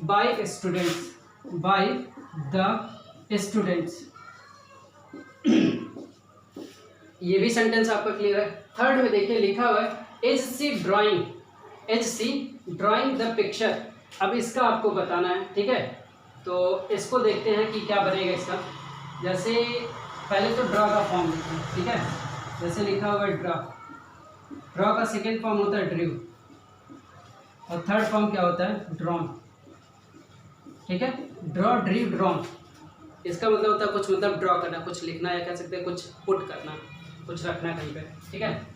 by students, by the students. ये भी सेंटेंस आपका क्लियर है। थर्ड में देखिए लिखा हुआ है, is she drawing, is she drawing the picture. अब इसका आपको बताना है, ठीक है। तो इसको देखते हैं कि क्या बनेगा इसका। जैसे पहले तो ड्रॉ का फॉर्म लिखते हैं, ठीक है। जैसे लिखा हुआ है ड्रॉ, ड्रॉ का सेकेंड फॉर्म होता है ड्रीव, और थर्ड फॉर्म क्या होता है ड्रॉन, ठीक है। ड्रॉ, ड्रीव, ड्रॉन, इसका मतलब होता है कुछ मतलब ड्रॉ करना, कुछ लिखना, या कह सकते हैं कुछ पुट करना, कुछ रखना कहीं पे, ठीक है।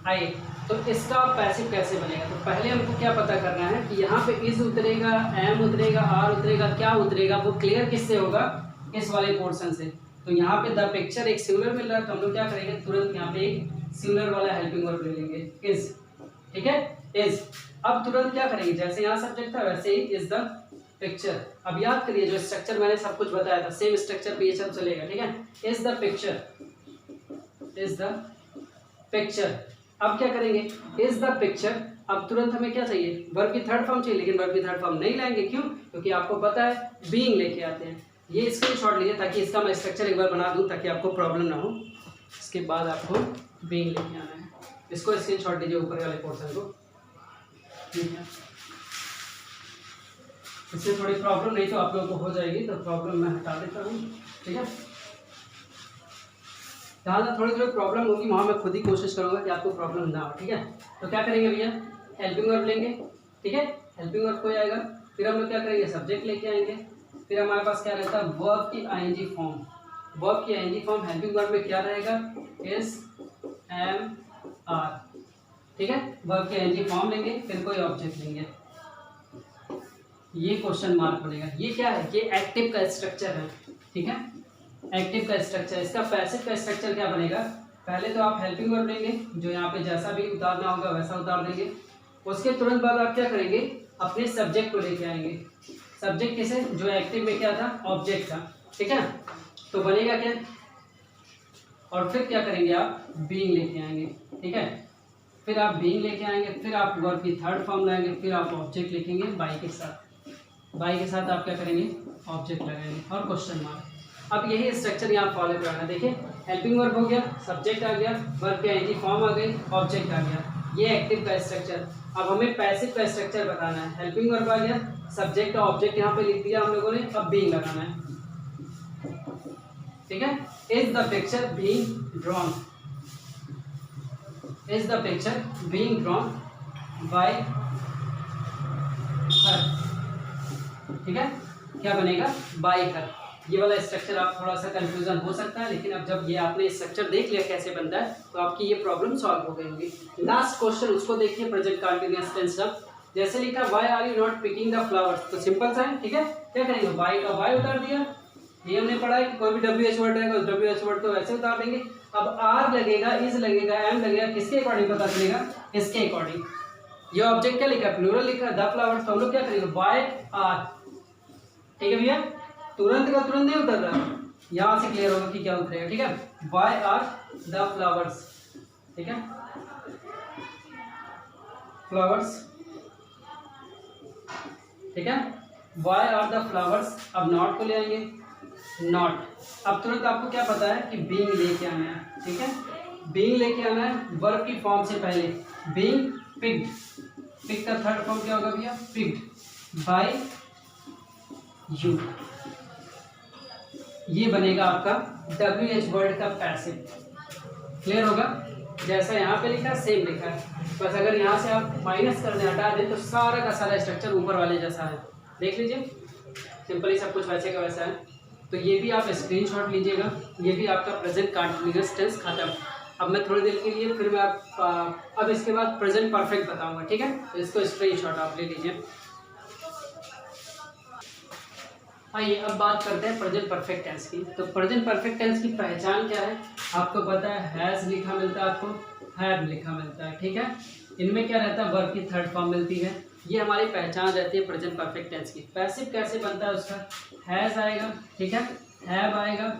आइए, तो इसका पैसिव कैसे बनेगा। तो पहले हमको क्या पता करना है कि यहाँ पे इज उतरेगा, एम उतरेगा, आर उतरेगा, क्या उतरेगा, वो क्लियर किससे होगा, इस वाले पोर्शन से। तो यहाँ पे द पिक्चर एक सिंगुलर मिल रहा है, तो हम लोग क्या करेंगे, तुरंत यहाँ पे एक सिंगुलर वाला हेल्पिंग वर्ब ले लेंगे, इज, ठीक है, इज। अब तुरंत क्या करेंगे, जैसे यहाँ सब्जेक्ट था वैसे ही इज द पिक्चर। अब याद करिए जो स्ट्रक्चर मैंने सब कुछ बताया था, सेम स्ट्रक्चर पे ये सब चलेगा, ठीक है। Is the picture, is the picture. अब क्या करेंगे, इज द पिक्चर। अब तुरंत हमें क्या चाहिए, वर्ब की थर्ड फॉर्म चाहिए, लेकिन वर्ब की थर्ड फॉर्म नहीं लाएंगे, क्यों, क्योंकि आपको पता है बीइंग लेके आते हैं। ये स्क्रीनशॉट लीजिए ताकि इसका मैं स्ट्रक्चर एक बार बना दूं, ताकि आपको प्रॉब्लम ना हो। इसके बाद आपको बीइंग लेके आना है, इसको स्क्रीनशॉट लीजिए ऊपर वाले पोर्शन को, ठीक है। इससे थोड़ी प्रॉब्लम नहीं तो आप लोगों को हो जाएगी, तो प्रॉब्लम मैं हटा देता हूँ, ठीक है। जहाँ थोड़ी थोड़ी प्रॉब्लम होगी वहाँ मैं खुद ही कोशिश करूँगा कि आपको प्रॉब्लम ना हो, ठीक है। तो क्या करेंगे भैया, हेल्पिंग वर्ब लेंगे, ठीक है। हेल्पिंग वर्ब हो जाएगा, फिर हम लोग क्या करेंगे, सब्जेक्ट लेके आएंगे, फिर हमारे पास क्या रहता है, वर्ब की आईएनजी फॉर्म। वर्ब की आईएनजी फॉर्म हेल्पिंग वर्ब में क्या रहेगा, इज, एम, आर, ठीक है। वर्ब की आईएनजी फॉर्म लेंगे, फिर कोई ऑब्जेक्ट लेंगे, ये क्वेश्चन मार्क बनेगा। ये क्या है, ये एक्टिव का स्ट्रक्चर है, ठीक है, एक्टिव का स्ट्रक्चर। इसका पैसिव का स्ट्रक्चर क्या बनेगा, पहले तो आप हेल्पिंग वर्ब लेंगे, जो यहाँ पे जैसा भी उतारना होगा वैसा उतार देंगे। उसके तुरंत बाद आप क्या करेंगे, अपने सब्जेक्ट को लेके आएंगे। सब्जेक्ट किसे, जो एक्टिव में क्या था, ऑब्जेक्ट था, ठीक है। तो बनेगा क्या, और फिर क्या करेंगे आप, बीइंग लेके आएंगे, ठीक है। फिर आप बीइंग लेके आएंगे, फिर आप वर्ब की थर्ड फॉर्म लाएंगे, फिर आप ऑब्जेक्ट लिखेंगे बाई के साथ। बाई के साथ आप क्या करेंगे, ऑब्जेक्ट लगाएंगे और क्वेश्चन मार्क। अब यही स्ट्रक्चर यहाँ फॉलो करना है। देखिए, हेल्पिंग वर्ब हो गया, सब्जेक्ट आ गया, वर्ब की आईएनजी फॉर्म आ गई, ऑब्जेक्ट आ गया, ये एक्टिव का स्ट्रक्चर। अब हमें पैसिव का स्ट्रक्चर बताना है। हेल्पिंग वर्ब आ गया, सब्जेक्ट और ऑब्जेक्ट यहाँ पे लिख दिया हम लोगों ने, अब बीइंग लगाना है, ठीक है। Is the picture being drawn, is the picture being drawn by हर, ठीक है। क्या बनेगा, बाय हर। ये वाला स्ट्रक्चर आप थोड़ा सा कंफ्यूजन हो सकता है, लेकिन अब जब ये आपने स्ट्रक्चर देख लिया कैसे बनता है, तो आपकी ये प्रॉब्लम सॉल्व हो गई होगी। लास्ट क्वेश्चन उसको देखिए, प्रेजेंट कंटीन्यूअस टेंस का। जैसे लिखा why are you not picking the flowers, तो सिंपल सा है, ठीक है। क्या करेंगे, व्हाई का व्हाई उतार दिया, ये हमने पढ़ा है कि कोई भी डब्ल्यू वर्ड रहेगा, डब्ल्यू वर्ड तो वैसे उतार देंगे। अब आर लगेगा, इज लगेगा, एम लगेगा, किसके अकॉर्डिंग पता चलेगा, इसके अकॉर्डिंग। ये ऑब्जेक्ट क्या लिखा है, प्लूरल लिखा है, द फ्लावर्स, तो हम लोग क्या करेंगे, व्हाई आर, ठीक है भैया। तुरंत का तुरंत नहीं उतर रहा, यहाँ से क्लियर होगा कि क्या उतरेगा, ठीक है। व्हाई आर द फ्लावर्स, ठीक है, फ्लावर्स, ठीक है। Why are the flowers. अब नॉट को ले आएंगे, नॉट। अब तुरंत आपको क्या पता है कि बीइंग लेके आना है, ठीक है। बीइंग लेके आना है वर्ब की फॉर्म से पहले, बीइंग पिक्ड, पिक का थर्ड फॉर्म क्या होगा भैया, पिक्ड बाय यू। ये बनेगा आपका WH वर्ड का पैसिव। क्लियर होगा, जैसा यहाँ पे लिखा है सेम लिखा है, बस अगर यहाँ से आप माइनस कर दें, हटा दें, तो सारा का सारा स्ट्रक्चर ऊपर वाले जैसा है। देख लीजिए, सिंपली सब कुछ वैसे का वैसा है। तो ये भी आप स्क्रीनशॉट लीजिएगा, ये भी आपका प्रेजेंट कंटीन्यूअस टेंस खत्म। अब मैं थोड़ी देर के लिए फिर मैं अब इसके बाद प्रेजेंट परफेक्ट बताऊँगा, ठीक है। तो इसको स्क्रीनशॉट आप ले लीजिए। आइए अब बात करते हैं प्रेजेंट परफेक्ट टेंस की। तो प्रेजेंट परफेक्ट टेंस की पहचान क्या है, आपको पता है, हैज़ लिखा मिलता है, आपको हैव लिखा मिलता है, ठीक है। इनमें क्या रहता है, वर्ब की थर्ड फॉर्म मिलती है, ये हमारी पहचान रहती है प्रेजेंट परफेक्ट टेंस की। पैसिव कैसे बनता है उसका, हैज़ आएगा, ठीक है, हैव आएगा,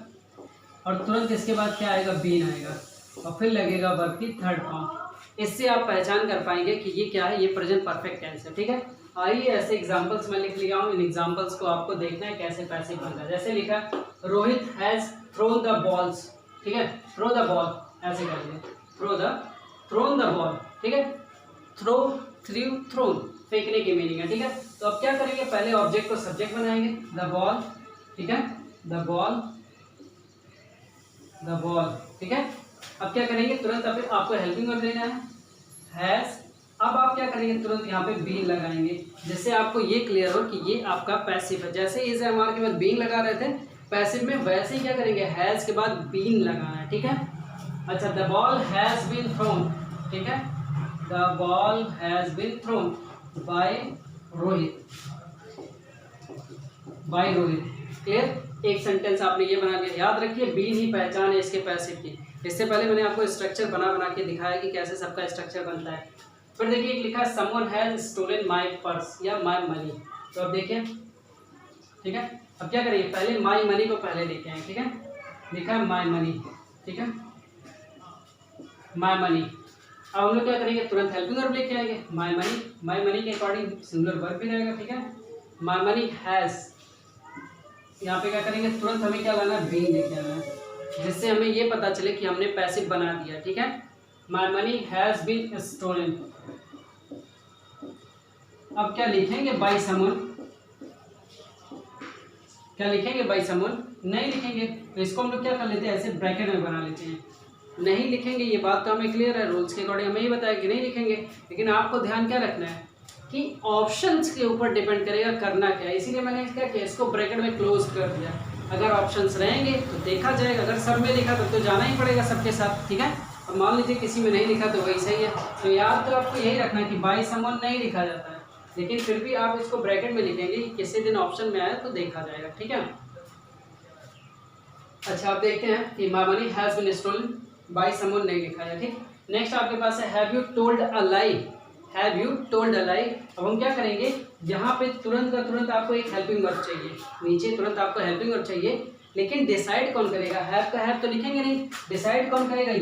और तुरंत इसके बाद क्या आएगा, बीन आएगा, और फिर लगेगा वर्ब की थर्ड फॉर्म। इससे आप पहचान कर पाएंगे कि ये क्या है, ये प्रेजेंट परफेक्ट टेंस है, ठीक है। आइए ऐसे एग्जांपल्स में लिख लिया हूँ, इन एग्जांपल्स को आपको देखना है कैसे पैसिव बनता है। जैसे लिखा, Rohit has thrown the balls, ठीक है, थ्रो द बॉल, ऐसे करेंगे, थ्रोन द बॉल, ठीक है। थ्रो, थ्रू, थ्रोन, फेंकने की मीनिंग है, ठीक है। तो अब क्या करेंगे, पहले ऑब्जेक्ट को सब्जेक्ट बनाएंगे, द बॉल, ठीक है, द बॉल, द बॉल, ठीक है। अब क्या करेंगे, तुरंत अब आपको हेल्पिंग वर्ब देना है, हैज। अब आप क्या करेंगे, तुरंत यहाँ पे बीन लगाएंगे, जिससे आपको ये क्लियर हो कि ये आपका पैसिव है। जैसे इज एम आर के बाद बीन लगा रहे थे पैसिव में, वैसे ही क्या करेंगे, हैज के बाद बीन लगाना है, ठीक है। अच्छा, the ball has been thrown, ठीक है, the ball has been thrown by Rohit, by Rohit. Clear, एक सेंटेंस आपने ये बना लिया। याद रखिए बीन ही पहचान है इसके पैसिव की। इससे पहले मैंने आपको स्ट्रक्चर बना बना के दिखाया कि कैसे सबका स्ट्रक्चर बनता है। फिर देखिए एक लिखा है someone has stolen my purse या माय मनी। तो अब देखिए, ठीक है, अब क्या करेंगे, पहले माय मनी को पहले लेके आए, ठीक है, लिखा है माय मनी, ठीक है, माय मनी। अब हम लोग क्या करेंगे, तुरंत हेल्पिंग वर्ब लेके आएंगे, माय मनी। माय मनी के अकॉर्डिंग सिंगुलर वर्ब भी रहेगा, ठीक है, माय मनी हैज। यहाँ पे क्या करेंगे, तुरंत हमें क्या लाना है, बीन लेके आना है, जिससे हमें ये पता चले कि हमने पैसिव बना दिया, ठीक है। My money has been stolen. अब क्या लिखेंगे, बाय समवन, क्या लिखेंगे, बाय समवन नहीं लिखेंगे, तो इसको हम लोग क्या कर लेते हैं, ऐसे ब्रैकेट में बना लेते हैं, नहीं लिखेंगे। ये बात तो हमें क्लियर है, रूल्स के अकॉर्डिंग हमें ये बताया कि नहीं लिखेंगे। लेकिन आपको ध्यान क्या रखना है कि ऑप्शंस के ऊपर डिपेंड करेगा करना क्या है, इसीलिए मैंने क्या किया, इसको ब्रैकेट में क्लोज कर दिया। अगर ऑप्शंस रहेंगे तो देखा जाएगा, अगर सब में लिखा तो जाना ही पड़ेगा सबके साथ, ठीक है। अब मान लीजिए किसी में नहीं लिखा तो वही सही है। तो याद तो आपको यही रखना है कि बाय समवन नहीं लिखा जाता है, लेकिन फिर भी आप इसको ब्रैकेट में लिखेंगे, किसी दिन ऑप्शन में आया तो देखा जाएगा, ठीक है। अच्छा, आप देखते हैं कि my money has been stolen by someone नहीं लिखा है, ठीक। नेक्स्ट आपके पास है have you told a lie, have you told a lie. अब हम क्या करेंगे, यहाँ पे तुरंत का तुरंत आपको एक हेल्पिंग वर्ब चाहिए, नीचे तुरंत आपको हेल्पिंग वर्ब चाहिए, लेकिन डिसाइड कौन करेगा, हैव का हैव तो लिखेंगे नहीं, डिसाइड कौन करेगा,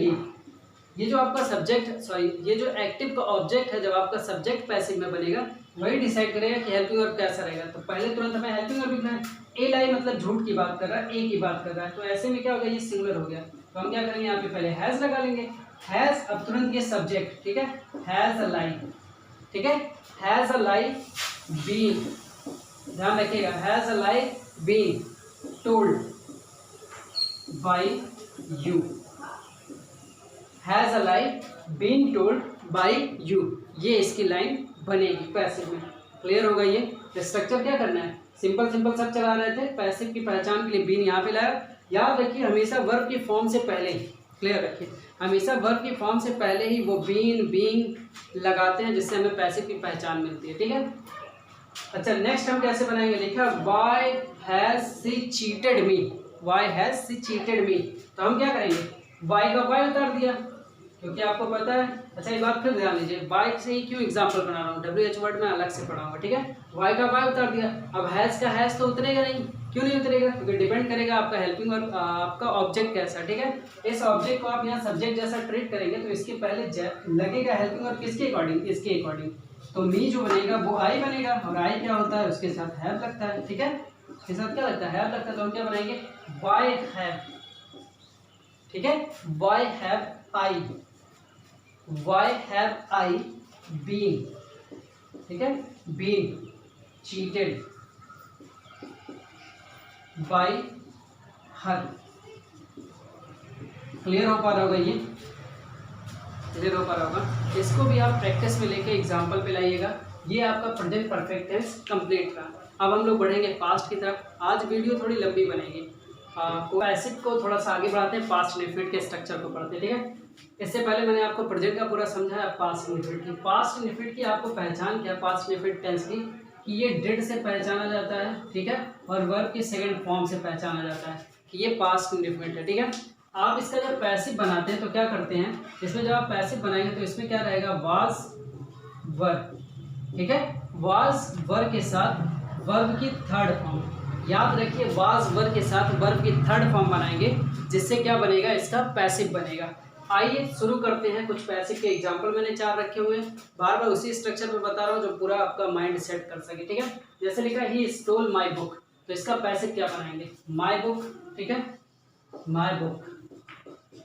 ये जो आपका सब्जेक्ट, सॉरी ये जो एक्टिव का ऑब्जेक्ट है, जब आपका सब्जेक्ट पैसिव में बनेगा वही डिसाइड करेगा कि हेल्पिंग वर्ब कैसा रहेगा। तो पहले तुरंत हमें हेल्पिंग वर्ब लिखना है, ए लाई मतलब झूठ की बात कर रहा है, ए की बात कर रहा है, तो ऐसे में क्या होगा, ये सिंगुलर हो गया, तो हम क्या करेंगे, यहाँ पे पहले हैज लगा लेंगे, हैज। अब तुरंत ये सब्जेक्ट, ठीक है, हैज अ लाई, ठीक है, हैज अ लाई बीन, ध्यान रखिएगा, has a lie been told by you, has a lie been told by you, ये इसकी लाइन बनेगी पैसिव में। क्लियर होगा ये। तो स्ट्रक्चर क्या करना है, सिंपल सिंपल सब चला रहे थे, पैसिव की पहचान के लिए बीन यहाँ पे लाया। याद रखिए हमेशा वर्ब की फॉर्म से पहले ही, क्लियर रखिए, हमेशा वर्ब की फॉर्म से पहले ही वो बीन बीइंग लगाते हैं, जिससे हमें पैसिव की पहचान मिलती है, ठीक है। अच्छा, नेक्स्ट हम कैसे बनाएंगे, लिखा why has she cheated me, why has she cheated me. तो हम क्या करेंगे, वाई का वाई उतार दिया, क्योंकि आपको पता है। अच्छा, एक बात फिर ध्यान दीजिए, वाई से ही क्यों एग्जाम्पल बना रहा हूँ, WH वर्ड में अलग से पढ़ाऊंगा, ठीक है। वाई का वाई उतार दिया, अब हैज का हैज तो उतरेगा नहीं, क्यों नहीं उतरेगा, क्योंकि डिपेंड करेगा आपका हेल्पिंग वर्ब, आपका ऑब्जेक्ट कैसा, ठीक है। इस ऑब्जेक्ट को आप यहाँ सब्जेक्ट जैसा ट्रीट करेंगे तो इसके पहले लगेगा हेल्पिंग वर्ब किसके अकॉर्डिंग, इसके अकॉर्डिंग। तो मी जो बनेगा वो आई बनेगा, और आई क्या होता है, उसके साथ हैव लगता है, ठीक है, उसके साथ क्या लगता है, हैव लगता है। तो हम क्या बनाएंगे, वाई हैव, ठीक है, why have I, why have I been, ठीक है, been cheated by her. Clear हो पा रहा होगा, ये क्लियर हो पा रहा होगा। इसको भी आप प्रैक्टिस में लेके एग्जाम्पल पे लाइएगा। ये आपका प्रेजेंट परफेक्ट टेंस कंप्लीट रहा। अब हम लोग बढ़ेंगे पास्ट की तरफ। आज वीडियो थोड़ी लंबी बनेगी, पैसिव को थोड़ा सा आगे बढ़ाते हैं, पास्ट इंडेफिनिट के स्ट्रक्चर को पढ़ते हैं, ठीक है। इससे पहले मैंने आपको प्रेजेंट का पूरा समझाया, पास्ट इंडेफिनिट की। पास्ट इंडेफिनिट की आपको पहचान क्या, पास्ट इंडेफिनिट टेंस की, कि ये डिड से पहचाना जाता है, ठीक है, और वर्ब की सेकंड फॉर्म से पहचाना जाता है कि ये पास्ट इंडेफिनिट है, ठीक है। आप इसका जब पैसिव बनाते हैं तो क्या करते हैं, इसमें जब आप पैसिव बनाएंगे तो इसमें क्या रहेगा, वाज वर्ब, ठीक है, वाज वर्ब के साथ वर्ब की थर्ड फॉर्म। याद रखिए, वाज वर्ब के साथ वर्ब की थर्ड फॉर्म बनाएंगे, जिससे क्या बनेगा, इसका पैसिव बनेगा। आइए शुरू करते हैं। कुछ पैसिव के एग्जांपल मैंने 4 रखे हुए हैं, बार बार उसी स्ट्रक्चर में बता रहा हूँ जो पूरा आपका माइंड सेट कर सके, ठीक है। जैसे लिखा है ही स्टोल माय बुक, तो इसका पैसिव क्या बनाएंगे, माय बुक, ठीक है, माय बुक,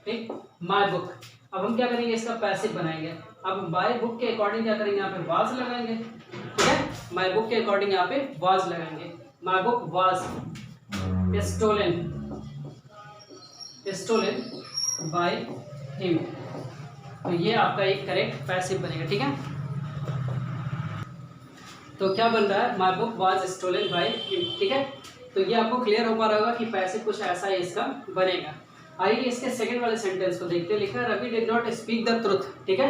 ठीक, माय बुक। अब हम क्या करेंगे, इसका पैसिव बनाएंगे। अब बाय बुक के अकॉर्डिंग क्या करेंगे, यहाँ पे वाज लगाएंगे, ठीक है। माई बुक के अकॉर्डिंग यहाँ पे वाज लगाएंगे। My book was stolen by him. तो ये आपका एक करेक्ट पैसिव बनेगा, ठीक है। तो क्या बन रहा है, my book was stolen by him, ठीक है। तो ये आपको क्लियर हो पा रहा होगा कि पैसिव कुछ ऐसा है इसका बनेगा। आइए इसके सेकंड वाले सेंटेंस को देखते हैं। लिखा है Ravi did not speak the truth, ठीक है।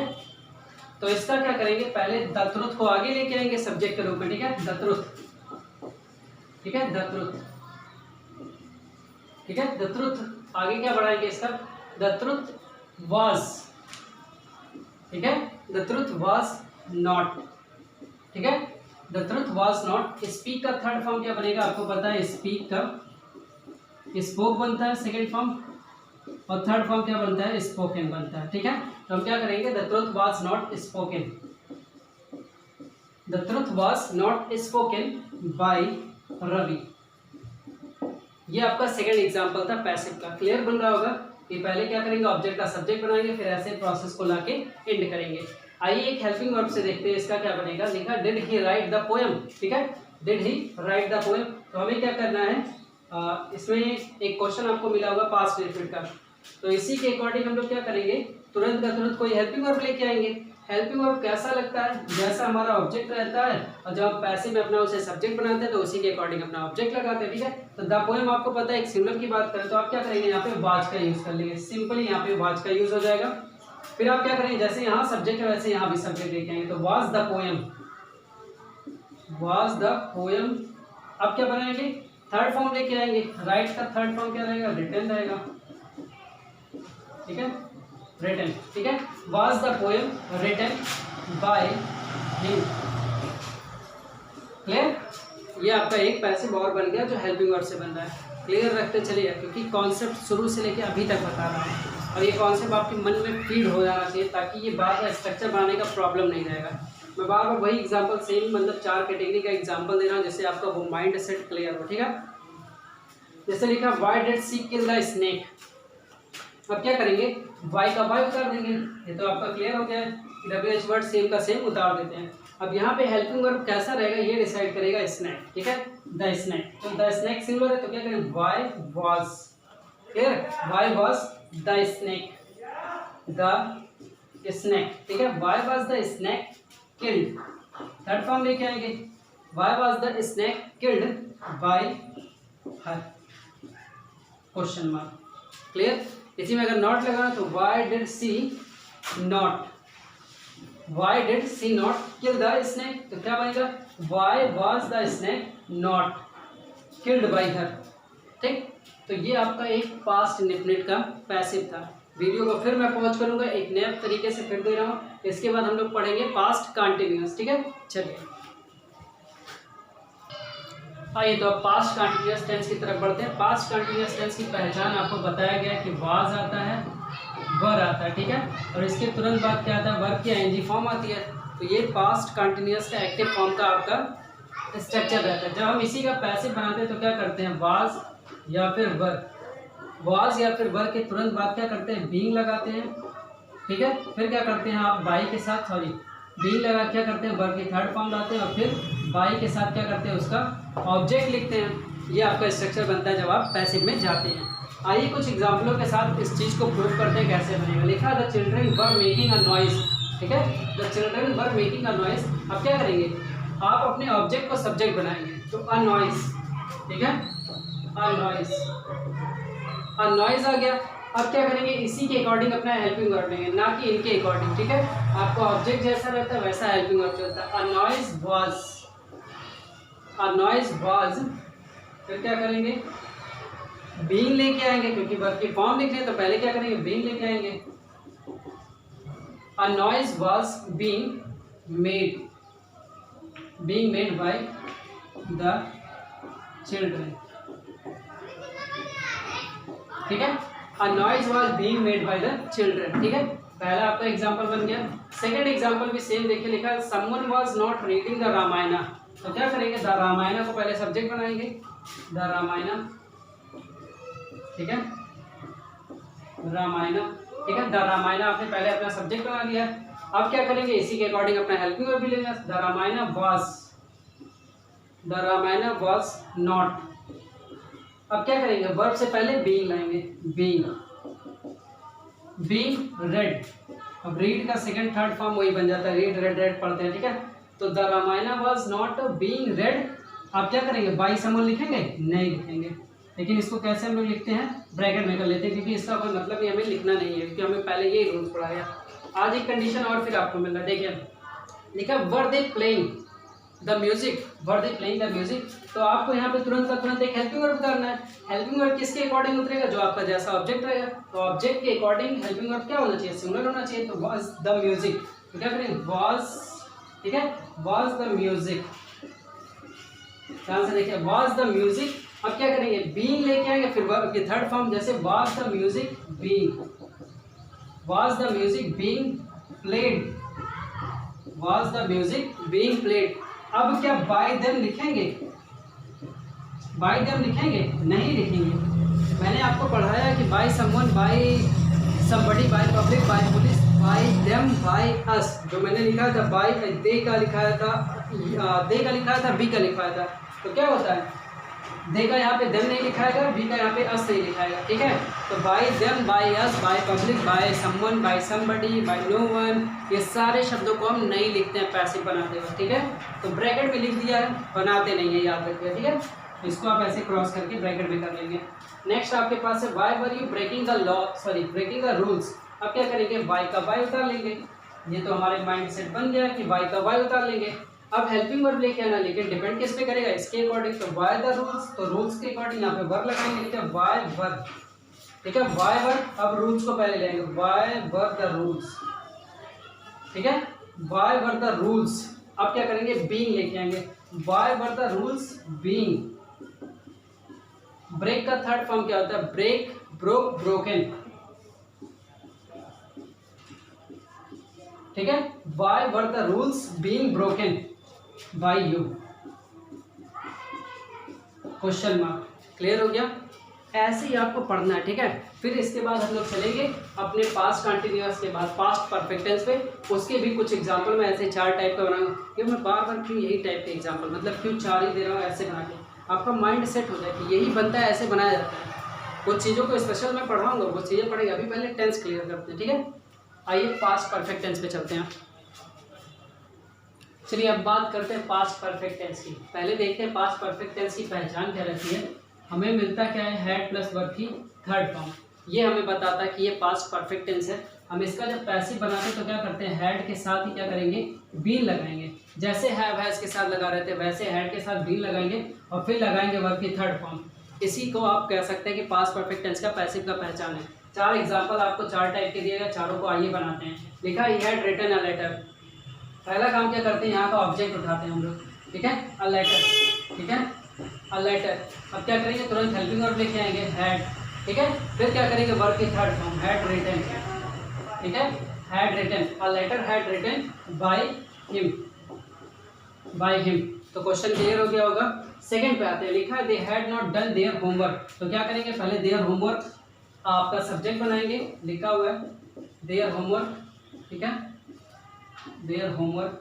तो इसका क्या करेंगे, पहले द ट्रुथ को आगे लेके आएंगे सब्जेक्ट के रूप में, ठीक है। द ट्रुथ, ठीक है, द ट्रुथ, ठीक है। द ट्रुथ आगे क्या बढ़ाएंगे इसका, द ट्रुथ वाज, ठीक है। द ट्रुथ वाज नॉट, ठीक है। The truth was not. Speak का थर्ड फॉर्म क्या बनेगा आपको पता है, स्पीक का स्पोक बनता है सेकेंड फॉर्म, और थर्ड फॉर्म क्या बनता है, स्पोकन बनता है, ठीक है। तो हम क्या करेंगे, the truth was not spoken, the truth was not spoken by Ravi. ये आपका सेकंड एग्जांपल था पैसिव का। क्लियर बन रहा होगा कि पहले क्या करेंगे, ऑब्जेक्ट का सब्जेक्ट बनाएंगे, फिर ऐसे प्रोसेस को लाके एंड करेंगे। आइए एक हेल्पिंग वर्ब से देखते हैं इसका क्या बनेगा। लिखा did he right the poem, ठीक है। Did he right the poem. तो हमें क्या करना है, इसमें एक क्वेश्चन आपको मिला होगा पास्ट रिपीट का, तो इसी के अकॉर्डिंग हम लोग क्या करेंगे, तुरंत का तुरंत कोई हेल्पिंग वर्ब लेके आएंगे। हेल्पिंग वर्ब कैसा लगता है, जैसा हमारा ऑब्जेक्ट रहता है, और जब हम पैसिव में अपना उसे सब्जेक्ट बनाते हैं तो उसी के अकॉर्डिंग अपना ऑब्जेक्ट लगाते हैं, ठीक है। तो द पोएम आपको पता है एक सिंगुलर की बात करें तो आप क्या करेंगे, यहाँ पे वाज का यूज कर लेंगे, सिंपली यहाँ पे वाज का यूज हो जाएगा। फिर आप क्या करेंगे, जैसे यहाँ सब्जेक्ट है वैसे यहाँ भी सब्जेक्ट लेके आएंगे, तो was the poem, was the poem. अब क्या बनाएंगे, थर्ड फॉर्म लेके आएंगे। राइट का थर्ड फॉर्म क्या रहेगा, रिटन रहेगा, ठीक है, रिटन, ठीक है। Was the poem written by him. Clear, ये आपका एक पैसिव और बन गया जो हेल्पिंग वर्ब से बन रहा है। क्लियर रखते चलिए, क्योंकि कॉन्सेप्ट शुरू से लेके अभी तक बता रहा हूँ, और ये कॉन्सेप्ट आपके मन में फीड हो जाना चाहिए ताकि ये बार बार स्ट्रक्चर बनाने का प्रॉब्लम नहीं रहेगा। मैं बार बार वही एग्जांपल सेम मतलब 4 कैटेगरी का एग्जांपल दे रहा हूँ जिससे आपका वो माइंड सेट क्लियर हो, ठीक है। जैसे लिखा why did she kill the snake. अब क्या करेंगे, वाई का वाई उतार देंगे, ये तो आपका क्लियर हो गया है। WH वर्ड सेम का सेम उतार देते हैं। अब यहाँ पे हेल्पिंग वर्ब कैसा रहेगा ये डिसाइड करेगा स्नैक, ठीक है, द स्नैक। तो द स्नैक सिंगुलर है तो क्या करें, why was, clear, why was the snake, the snake, ठीक है। Why was the snake killed. Third form लेके आएंगे, why was the snake killed by her, question mark. Clear, इसी में अगर नॉट लगाना तो why did she not, why did she not kill the snake. तो क्या बनेगा, why was the snake not killed by हर, ठीक। तो ये आपका एक पास्ट इंडेफिनिट का पैसिव था। वीडियो को फिर मैं पॉज करूंगा, एक नए तरीके से फिर दे रहा हूँ। इसके बाद हम लोग पढ़ेंगे पास्ट कंटिन्यूअस, ठीक है। चलिए आइए तो अब पास्ट कंटिन्यूअस टेंस की तरफ बढ़ते हैं। पास्ट कंटिन्यूअस टेंस की पहचान आपको बताया गया है कि वाज आता है, वर आता है, ठीक है, और इसके तुरंत बाद क्या आता है, वर्ब की आईएनजी फॉर्म आती है। तो ये पास्ट कंटिन्यूअस का एक्टिव फॉर्म का आपका स्ट्रक्चर रहता है। जब हम इसी का पैसिव बनाते हैं तो क्या करते हैं, वाज या फिर वर, वाज या फिर वर के तुरंत बाद क्या करते हैं, बीइंग लगाते हैं, ठीक है। फिर क्या करते हैं आप बाई के साथ, सॉरी बीइंग लगा क्या करते हैं, वर्ब की थर्ड फॉर्म लाते हैं, और फिर बाई के साथ क्या करते हैं, उसका ऑब्जेक्ट लिखते हैं। ये आपका स्ट्रक्चर बनता है जब आप पैसिव में जाते हैं। आइए कुछ एग्जाम्पलों के साथ इस चीज़ को प्रूव करते हैं कैसे बनेगा। लिखा the children were making a noise, ठीक है, the children were making a noise. अब क्या करेंगे, आप अपने ऑब्जेक्ट को सब्जेक्ट बनाएंगे, तो अ नॉइज, ठीक है, अ नॉइज, अ नॉइज आ गया। अब क्या करेंगे, इसी के अकॉर्डिंग अपना हेल्पिंग वर्ब लेंगे, ना कि इनके अकॉर्डिंग, ठीक है। आपको ऑब्जेक्ट जैसा रहता है वैसा हेल्पिंग वर्ब चलता है। A noise was, a noise was. फिर क्या करेंगे, बीइंग लेके आएंगे, क्योंकि वर्ब की फॉर्म लिखनी है तो पहले क्या करेंगे, बीइंग लेके आएंगे। A noise was being made, being made by the children, ठीक है। A noise was being made by the children, ठीक है। पहला आपका एग्जांपल बन गया। सेकंड एग्जांपल भी सेम देखिए, लिखा है someone was not reading the Ramayana. तो क्या करेंगे, द रामायण को पहले सब्जेक्ट बनाएंगे, द रामायण, ठीक है, रामायण, ठीक है। द रामायण आपने पहले अपना सब्जेक्ट बना लिया। अब क्या करेंगे, इसी के अकॉर्डिंग अपना हेल्पिंग वर्ब भी लेना, the Ramayana was, the Ramayana was not. अब क्या करेंगे, वर्ब से पहले बीइंग लाएंगे, बीइंग रेड। अब रीड का सेकंड थर्ड फॉर्म वही बन जाता है, रीड रेड रेड पढ़ते हैं, ठीक है। तो the Ramayana was not being read. आप क्या करेंगे, बाय समवन लिखेंगे, नहीं लिखेंगे, लेकिन इसको कैसे हम लोग लिखते हैं, ब्रैकेट में कर लेते हैं, क्योंकि इसका कोई मतलब ही हमें लिखना नहीं है, क्योंकि हमें पहले ये रूल्स पढ़ाया। आज एक कंडीशन और फिर आपको मिल रहा है, देखिए लिखा were they playing the music, were they playing the music. तो आपको यहाँ पे तुरंत का तुरंत एक हेल्पिंग वर्ब करना है। हेल्पिंग वर्ब किसके अकॉर्डिंग उतरेगा, जो आपका जैसा ऑब्जेक्ट रहेगा, तो ऑब्जेक्ट के अकॉर्डिंग हेल्पिंग वर्ब क्या होना चाहिए, सिंगुलर होना चाहिए। तो वाज द म्यूजिक, तो क्या करेंगे, वाज, ठीक है, वाज द म्यूजिक। ध्यान से देखिए, वाज द म्यूजिक। अब क्या करेंगे, बीइंग लेके आएंगे, फिर वर्ब की थर्ड फॉर्म, जैसे was the music being, was the music being played, was the music being played. अब क्या बाय देम लिखेंगे, बाय देम लिखेंगे, नहीं लिखेंगे। मैंने आपको पढ़ाया कि by someone, by somebody, by public, by police, by them, by us. जो मैंने लिखा था बाय, दे का लिखाया था, दे का लिखाया था, बी का लिखाया था, तो क्या होता है, दे का यहाँ पे देम नहीं लिखाएगा, बी का यहाँ पे अस नहीं लिखाएगा, ठीक है। तो by them, by us, by public, by someone, by somebody, by no one, ये सारे शब्दों को हम नहीं लिखते हैं पैसिव बनाते हुए, ठीक है। तो ब्रैकेट में लिख दिया है, बनाते नहीं है, याद रखिए, ठीक है। इसको आप ऐसे क्रॉस करके ब्रैकेट में कर लेंगे। नेक्स्ट आपके पास है why were you breaking the law, sorry breaking the rules. अब क्या करेंगे, वाई का वाई उतार लेंगे, ये तो हमारे माइंड सेट बन गया कि वाई का वाई उतार लेंगे। अब हेल्पिंग वर्ब लेके आना, लेकिन डिपेंड किस पे करेगा, इसके अकॉर्डिंग। तो वाई द रूल्स, तो रूल्स के अकॉर्डिंग यहाँ पे वर्ब लगाएंगे, ठीक है, वाई वर्ब, ठीक है, वाई वर्ब। अब रूल्स को पहले लेंगे, वाई वर द रूल्स, ठीक है, वाई वर द रूल्स। अब क्या करेंगे, बीइंग लेके आएंगे, why were the rules being. Break का थर्ड फॉर्म क्या होता है, ब्रेक, ब्रोक, ब्रोकन, ठीक है। Why were the rules being broken by you, question mark. Clear हो गया, ऐसे ही आपको पढ़ना है, ठीक है। फिर इसके बाद हम लोग चलेंगे अपने पास्ट कंटिन्यूअस के बाद पास्ट परफेक्ट टेंस पे। उसके भी कुछ एग्जांपल मैं ऐसे 4 टाइप का बनाऊंगा, कि मैं बार बार क्यों यही टाइप के एग्जांपल, मतलब क्यों 4 ही दे रहा हूँ, ऐसे बना के आपका माइंड सेट हो जाए कि यही बनता है, ऐसे बनाया जाता है। कुछ चीज़ों को स्पेशल मैं पढ़ाऊंगा, वो चीज़ें पढ़ेंगे, अभी पहले टेंस क्लियर करते हैं, ठीक है। आइए पास्ट परफेक्ट टेंस पे चलते हैं। चलिए अब बात करते हैं पास्ट परफेक्ट टेंस की। पहले देखते हैं पास्ट परफेक्ट टेंस की पहचान क्या रहती है। हमें मिलता क्या है, हैड प्लस वर्ब की थर्ड फॉर्म। ये हमें बताता है कि ये पास्ट परफेक्ट टेंस है। हम इसका जब पैसिव बनाते हैं तो क्या करते हैं, हैड के साथ ही क्या करेंगे, बीन लगाएंगे। जैसे हैव हैज के साथ लगा रहे थे, वैसे हैड के साथ बीन लगाएंगे और फिर लगाएंगे वर्ब की थर्ड फॉर्म। इसी को आप कह सकते हैं कि पास्ट परफेक्ट टेंस का पैसिव का पहचान है। 4 एग्जाम्पल आपको 4 टाइप के दिए गए, चारों को आइए बनाते हैं। लिखा he had written a letter. पहला काम क्या करते हैं, यहाँ का ऑब्जेक्ट उठाते हैं हम लोग, ठीक है, अ लेटर, ठीक है, अ लेटर। अब क्या करेंगे, तुरंत हेल्पिंग वर्ब लेके आएंगे, हैड, ठीक है। फिर क्या करेंगे, वर्ब की थर्ड फॉर्म, हैड रिटन, ठीक है, had written a letter, had written by him, by him. तो क्वेश्चन क्लियर हो गया होगा। सेकंड पे आते हैं, लिखा है they had not done their homework. तो क्या करेंगे, पहले देयर होमवर्क आपका सब्जेक्ट बनाएंगे, लिखा हुआ है देयर होमवर्क, ठीक है, देयर होमवर्क,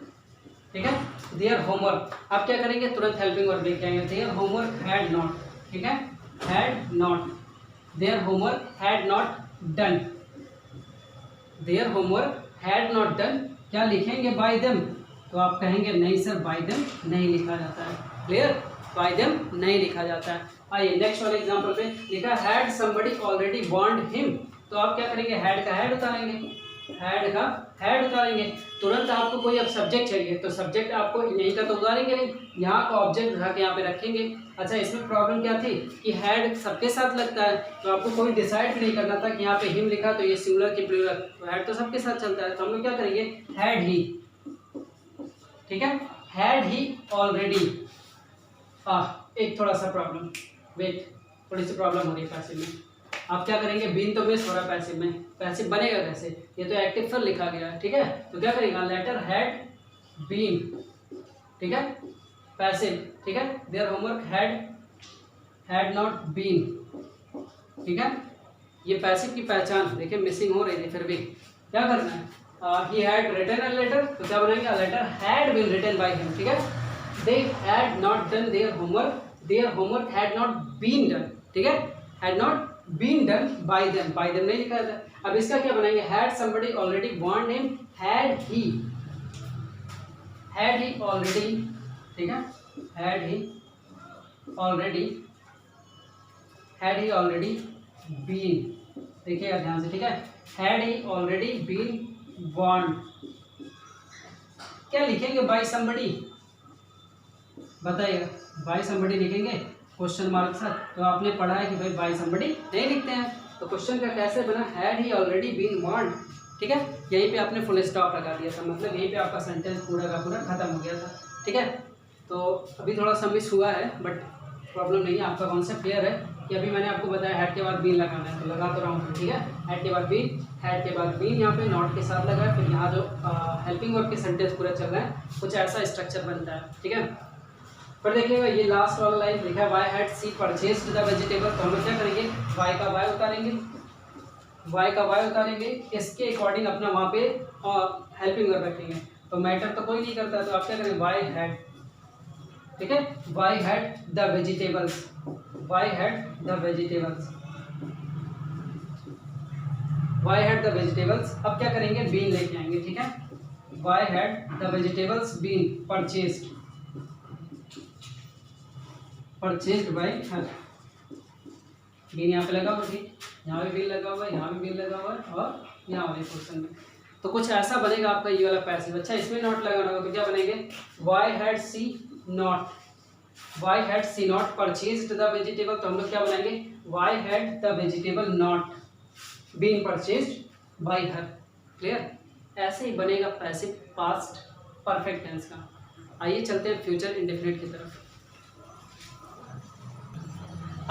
ठीक है, देयर होमवर्क। अब क्या करेंगे, तुरंत हेल्पिंग वर्ब लेके आएंगे, देयर होमवर्क हैड नॉट, ठीक है, had not, there homework had not done, their homework had not done. क्या लिखेंगे, बाय देम। तो आप कहेंगे नहीं सर, बाय देम नहीं लिखा जाता है। क्लियर, बाय देम नहीं लिखा जाता है। आइए नेक्स्ट वाले एग्जांपल पे, लिखा had somebody already warned him. तो आप क्या करेंगे, हैड का हैड उतारेंगे, हैड का हैड उतारेंगे। तुरंत आपको कोई अब सब्जेक्ट चाहिए, तो सब्जेक्ट आपको यहीं का तो उतारेंगे नहीं, यहाँ का ऑब्जेक्ट उठा के यहाँ पे रखेंगे। अच्छा, इसमें प्रॉब्लम क्या थी कि हैड सबके साथ लगता है, तो आपको कोई डिसाइड नहीं करना था कि यहाँ पे हिम लिखा तो ये सिंगुलर की प्लूरल, तो हैड तो सबके साथ चलता है। तो हम लोग क्या करेंगे, हैड ही, ठीक है, हैड ही ऑलरेडी। एक थोड़ा सा प्रॉब्लम, वेट, थोड़ी सी प्रॉब्लम हो रही है पैसिव में। आप क्या करेंगे, बीन तो मिस हो रहा है पैसिव में, पैसिव बनेगा कैसे, ये तो एक्टिव पर लिखा गया है, ठीक है। तो क्या करेगा, लेटर हैड बीन, ठीक है, पैसिव, ठीक है, their homework had not been, ठीक है। ये पैसिव की पहचान देखिए मिसिंग हो रही थी, फिर भी क्या करना है, he had written a letter. तो क्या बनाएंगे, a letter had been written by him, ठीक है, they had not done their homework had not been done, ठीक है, had not been done by them नहीं लिखा था। अब इसका क्या बनाएंगे, had somebody already warned him, had he already, ठीक है, हैड ही ऑलरेडी बीन, देखिएगा ध्यान से, ठीक है, had he already been warned. क्या लिखेंगे बाय समबडी, बताइएगा, बाय समबडी लिखेंगे क्वेश्चन मार्क के साथ। तो आपने पढ़ा है कि भाई बाय समबडी नहीं लिखते हैं, तो क्वेश्चन का कैसे बना, had he already been warned, ठीक है, यहीं पे आपने फुल स्टॉप लगा दिया था, मतलब यहीं पे आपका सेंटेंस पूरा का पूरा खत्म हो गया था, ठीक है। तो अभी थोड़ा सा मिस हुआ है बट प्रॉब्लम नहीं है, आपका कॉन्सेप्ट क्लियर है कि अभी मैंने आपको बताया हैड के बाद बीन लगाना है, तो लगा तो रहा हूँ, ठीक है, हैड के बाद बीन यहाँ पे नॉट के साथ लगा है, फिर यहाँ जो हेल्पिंग वर्ब के सेंटेंस पूरा चल रहा है कुछ ऐसा स्ट्रक्चर बनता है, ठीक है। पर देखिएगा ये लास्ट वाला लाइन लिखा है, why had she purchased the vegetable, तो हम लोग क्या करेंगे, वाई का वाई उतारेंगे, इसके अकॉर्डिंग अपना वहाँ पे हेल्पिंग वर्ब रखेंगे, तो मैटर तो कोई नहीं करता, तो आप क्या करेंगे, वाई हैड, ठीक है, वाई हैड द वेजिटेबल्स, अब क्या करेंगे, बीन लेके आएंगे, ठीक है, why had the vegetables been purchased by her, been यहाँ पे लगा हुआ, ठीक, यहाँ भी बीन लगा हुआ है, यहाँ भी बीन लगा हुआ है, और यहाँ वाले पोर्शन में, तो कुछ ऐसा बनेगा आपका ये वाला पैसिव। अच्छा, इसमें नॉट लगाना होगा, तो क्या बनेंगे, why had she not purchased the vegetable, तो हम लोग क्या बनाएंगे, why had the vegetable not been purchased by her, clear. ऐसे ही बनेगा पैसिव पास्ट परफेक्ट टेंस का। आइए चलते हैं फ्यूचर इंडेफिनिट की तरफ।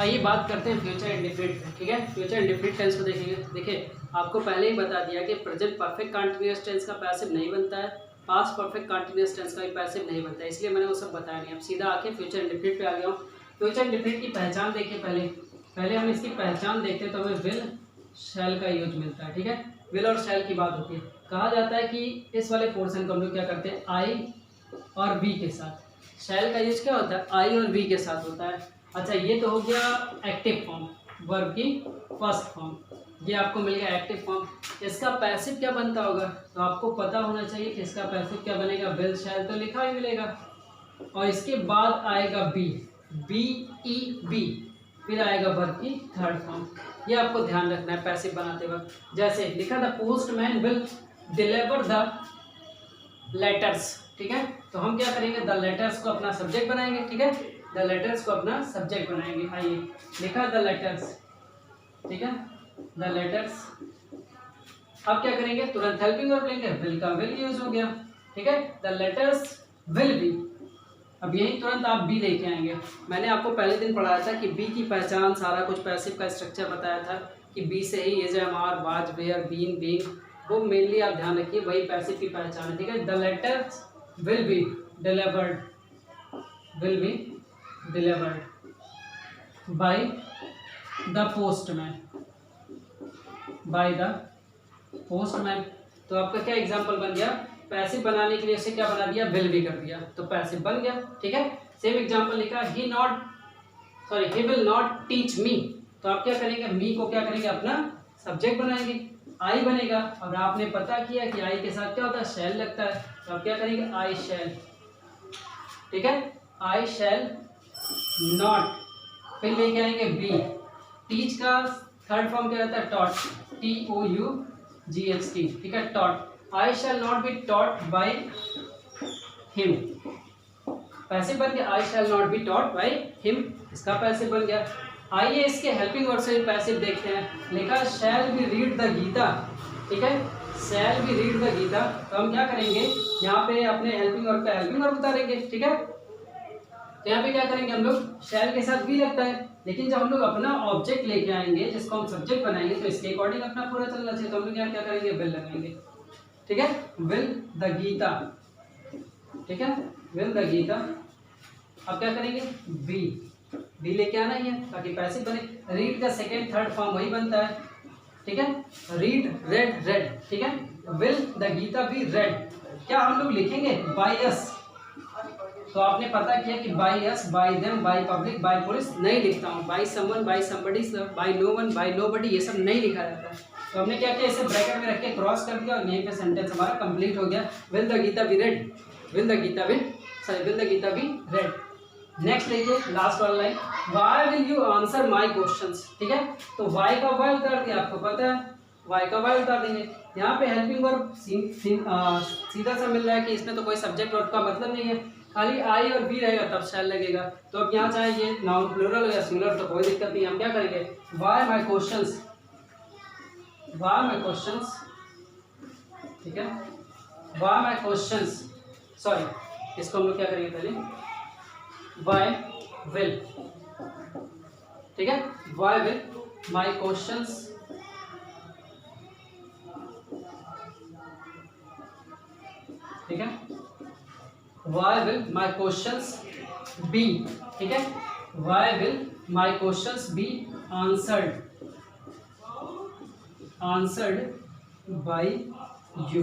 आइए बात करते हैं फ्यूचर इंडेफिनिट, ठीक है, फ्यूचर इंडेफिनिट टेंस को देखेंगे। देखिए आपको पहले ही बता दिया कि प्रेजेंट परफेक्ट कंटीन्यूअस टेंस का पैसिव नहीं बनता है, पास्ट परफेक्ट कंटीन्यूअस टेंस का भी पैसिव नहीं बनता है, इसलिए मैंने वो सब बताया नहीं। अब सीधा आके फ्यूचर इंडेफिनिट पे आ गया हूँ। फ्यूचर इंडेफिनिट की पहचान देखिए, पहले हम इसकी पहचान देखते हैं तो हमें विल शैल का यूज मिलता है, ठीक है, विल और शैल की बात होती है। कहा जाता है कि इस वाले पोर्शन को हम लोग क्या करते हैं, आई और वी के साथ, शैल का यूज क्या होता है, आई और वी के साथ होता है। अच्छा, ये तो हो गया एक्टिव फॉर्म, वर्ब की फर्स्ट फॉर्म, ये आपको मिल गया एक्टिव फॉर्म। इसका पैसिव क्या बनता होगा, तो आपको पता होना चाहिए कि इसका पैसिव क्या बनेगा, विल शैल तो लिखा ही मिलेगा, और इसके बाद आएगा बी, फिर आएगा वर्ब की थर्ड फॉर्म। ये आपको ध्यान रखना है पैसिव बनाते वक्त। जैसे लिखा था, postman will deliver the letters, ठीक है, तो हम क्या करेंगे, द लेटर्स को अपना सब्जेक्ट बनाएंगे, ठीक है, द लेटर्स को अपना सब्जेक्ट बनाएंगे। आइए, लिखा द लेटर्स, ठीक है, द लेटर्स, अब क्या करेंगे, तुरंत हेल्पिंग वर्ब लेंगे, विल का विल यूज हो गया, ठीक है, द लेटर्स विल बी। अब यही तुरंत आप बी लेके आएंगे। मैंने आपको पहले दिन पढ़ाया था कि बी की पहचान, सारा कुछ पैसिव का स्ट्रक्चर बताया था कि बी से ही is, am, are, was, were, been, being, वो मेनली आप ध्यान रखिए, वही पैसिव की पहचान है, ठीक है। The letters will be delivered by the postman, तो आपका क्या एग्जाम्पल बन गया, पैसिव बनाने के लिए इसे क्या बना दिया, विल भी कर दिया, तो पैसिव बन गया, ठीक है। सेम एग्जाम्पल लिखा, he will not teach me, तो आप क्या करेंगे, मी को क्या करेंगे, अपना सब्जेक्ट बनाएंगे, आई बनेगा, और आपने पता किया कि आई के साथ क्या होता है, शैल लगता है, तो आप क्या करेंगे, आई शैल, ठीक है, आई शैल नॉट, फिर लेके आएंगे बी, टीच का थर्ड फॉर्म क्या रहता है, टॉट, TOUGHT, ठीक है, taught, I shall not be taught by him, passive बन गया, I shall not be taught by him, इसका पैसिव बन गया। आइए इसके हेल्पिंग वर्ब से पैसिव देखते हैं। लिखा shall be read the Gita, ठीक है, shall be read the Gita, तो हम क्या करेंगे, यहाँ पे अपने हेल्पिंग वर्ब का हेल्पिंग वर्ब उतारेंगे, ठीक है, तो यहाँ पे क्या करेंगे हम लोग, शैल के साथ भी लगता है, लेकिन जब हम लोग अपना ऑब्जेक्ट लेके आएंगे जिसको हम सब्जेक्ट बनाएंगे, तो इसके अकॉर्डिंग अपना पूरा चलना चाहिए, तो हम लोग यहाँ क्या करेंगे, विल लगाएंगे, ठीक है, विल द गीता, ठीक है, विल द गीता। अब क्या करेंगे, बी लेके आना ही है ताकि पैसिव बने। रीड का सेकेंड थर्ड फॉर्म वही बनता है, ठीक है, रीड, रेड, ठीक है, will the Gita be read, क्या हम लोग लिखेंगे, बाय अस, तो आपने पता किया कि by us, by them, by public, by police नहीं लिखता हूँ, by someone, by somebody, by no one, by nobody, ये सब नहीं लिखा जाता है। तो हमने क्या किया, इसे ब्रैकेट में रख के क्रॉस कर दिया और यहीं पे सेंटेंस हमारा कंप्लीट हो गया। Will the Gita be read, will the Gita be read. Next देखिए लास्ट वाला line, why will you answer my questions. ठीक है, तो वाई का वाई उतार दिया, आपको पता है वाई का वाई उतार देंगे। यहाँ पे हेल्पिंग वर्ब सीधा सा मिल रहा है कि इसमें तो कोई सब्जेक्ट वर्ब का मतलब नहीं है, खाली आई और बी रहेगा तब शैल लगेगा। तो अब यहाँ चाहे ये नाउन प्लूरल हो या सिंगुलर तो कोई दिक्कत नहीं, हम क्या करेंगे, why my questions, why my questions. ठीक है, वाई माई क्वेश्चंस, सॉरी इसको हम लोग क्या करेंगे पहले, वाई विल। ठीक है, वाई विल माई क्वेश्चंस, ठीक है, why will my questions be. ठीक है, why will my questions be answered, answered by you,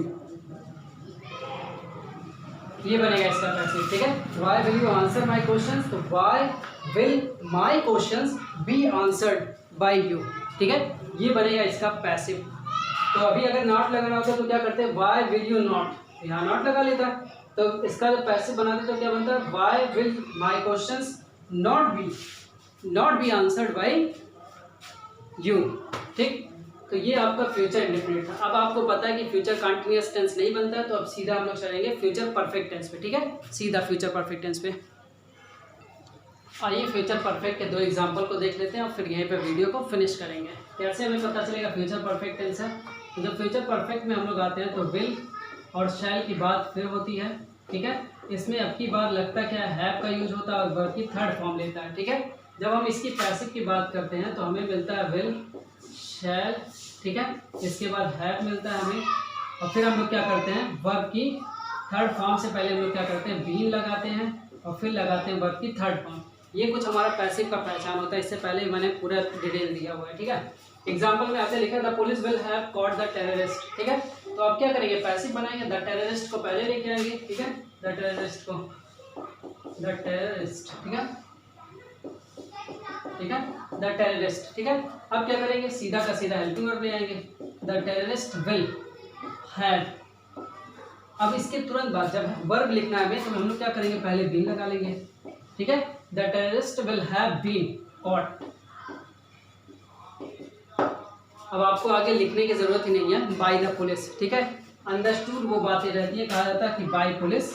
ये बनेगा इसका पैसिव। ठीक है, why will you answer my questions, तो why will my questions be answered by you. ठीक है, ये बनेगा इसका पैसिव। तो अभी अगर नॉट लगाना होता तो क्या करते हैं, वाई विल यू नॉट, यहाँ नॉट लगा लेता, तो इसका जो पैसिव बनाते तो क्या बनता है, why will my questions not be answered by you. ठीक, तो ये आपका फ्यूचर इंडेफिनिट था। अब आपको पता है कि फ्यूचर कंटिन्यूअस टेंस नहीं बनता है, तो अब सीधा हम लोग चलेंगे फ्यूचर परफेक्ट टेंस पे। ठीक है, सीधा फ्यूचर परफेक्ट टेंस पे। आइए फ्यूचर परफेक्ट के दो एग्जांपल को देख लेते हैं और फिर यहीं पे वीडियो को फिनिश करेंगे। कैसे हमें पता चलेगा फ्यूचर परफेक्ट टेंस है, तो जब फ्यूचर परफेक्ट में हम लोग आते हैं तो विल और शैल की बात फिर होती है। ठीक है, इसमें अब की बार लगता क्या है, हैव का यूज होता है और वर्ब की थर्ड फॉर्म लेता है। ठीक है, जब हम इसकी पैसिव की बात करते हैं तो हमें मिलता है विल, शैल, ठीक है, इसके बाद हैव मिलता है हमें, और फिर हम लोग क्या करते हैं, वर्ब की थर्ड फॉर्म से पहले हम लोग क्या करते हैं, बीन लगाते हैं और फिर लगाते हैं वर्ब की थर्ड फॉर्म। ये कुछ हमारा पैसिव का पहचान होता है, इससे पहले मैंने पूरा डिटेल दिया हुआ है। ठीक है, एग्जाम्पल में आपने लिखा the police will have caught the terrorist. ठीक है, तो आप क्या करेंगे, पैसिव बनाएंगे, द टेररिस्ट को पहले लेके आएंगे। ठीक है, द टेररिस्ट को, द टेररिस्ट, ठीक है, ठीक है, द टेररिस्ट। ठीक है, अब क्या करेंगे, सीधा का सीधा हेल्पिंग वर्ब ले आएंगे, द टेररिस्ट विल हैव। अब इसके तुरंत बाद जब वर्ब लिखना है हमें तो हम लोग क्या करेंगे, पहले बीन लगा लेंगे। ठीक है, the terrorist will have been caught. अब आपको आगे लिखने की जरूरत ही नहीं है, बाय द पुलिस। ठीक है, अंडरस्टूड वो बातें रहती है, कहा जाता है कि बाय पुलिस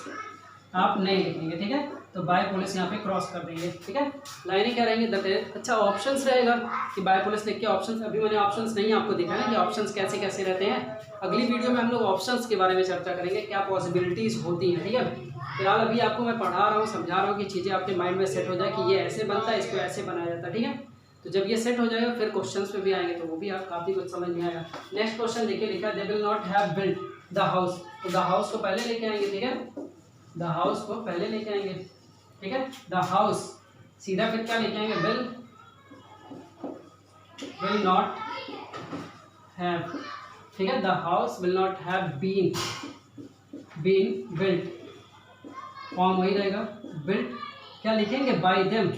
आप नहीं लिखेंगे। ठीक है, तो बाय पुलिस यहाँ पे क्रॉस कर देंगे। ठीक है, लाइनें क्या रहेंगी, अच्छा ऑप्शंस रहेगा कि बाय पुलिस लिख के ऑप्शंस, अभी मैंने ऑप्शंस नहीं आपको दिखाया कि ऑप्शंस कैसे कैसे रहते हैं। अगली वीडियो में हम लोग ऑप्शंस के बारे में चर्चा करेंगे, क्या पॉसिबिलिटीज़ होती हैं। ठीक है, फिलहाल अभी आपको मैं पढ़ा रहा हूँ, समझा रहा हूँ कि चीज़ें आपके माइंड में सेट हो जाए कि ये ऐसे बनता है, इसको ऐसे बनाया जाता है। ठीक है, तो जब ये सेट हो जाएगा फिर क्वेश्चंस पे भी आएंगे तो वो भी आप काफ़ी कुछ समझ में आएगा। नेक्स्ट क्वेश्चन देखिए, लिखा they will not have built the house, तो द हाउस को पहले लेके आएंगे। ठीक है, द हाउस को पहले लेके आएंगे। ठीक है, द हाउस, सीधा फिर क्या लेके आएंगे, विल नॉट हैव। ठीक है, the house will not have been built, form वही रहेगा बिल्ट। क्या लिखेंगे, बाय देम,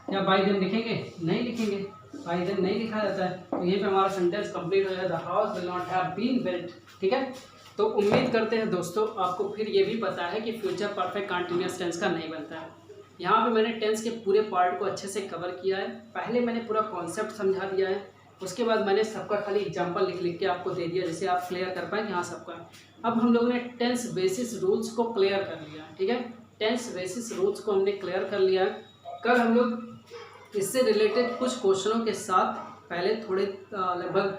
क्या बाय देम लिखेंगे, नहीं लिखेंगे, बाय देम नहीं लिखा जाता है। तो यहीं पे हमारा सेंटेंस कंप्लीट हो जाएगा, the house will not have been built. ठीक है, तो उम्मीद करते हैं दोस्तों आपको फिर ये भी पता है कि फ्यूचर परफेक्ट कंटिन्यूअस टेंस का नहीं बनता है। यहाँ पे मैंने टेंस के पूरे पार्ट को अच्छे से कवर किया है। पहले मैंने पूरा कॉन्सेप्ट समझा दिया है, उसके बाद मैंने सबका खाली एग्जाम्पल लिख के आपको दे दिया, जिससे आप क्लियर कर पाएँ कि हाँ सबका। अब हम लोगों ने टेंस बेसिस रूल्स को क्लियर कर लिया। ठीक है, टेंस बेसिस रूल्स को हमने क्लियर कर लिया। कल हम लोग इससे रिलेटेड कुछ क्वेश्चनों के साथ पहले थोड़े लगभग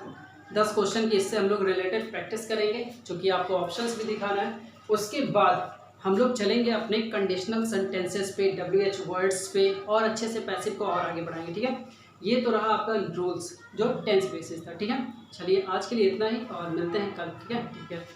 10 क्वेश्चन की इससे हम लोग रिलेटेड प्रैक्टिस करेंगे, जो कि आपको ऑप्शंस भी दिखाना है। उसके बाद हम लोग चलेंगे अपने कंडीशनल सेंटेंसेस पे, WH वर्ड्स पे, और अच्छे से पैसिव को और आगे बढ़ाएंगे। ठीक है, ये तो रहा आपका रूल्स जो टेंस बेसिस था। ठीक है, चलिए आज के लिए इतना ही और मिलते हैं कल। ठीक है।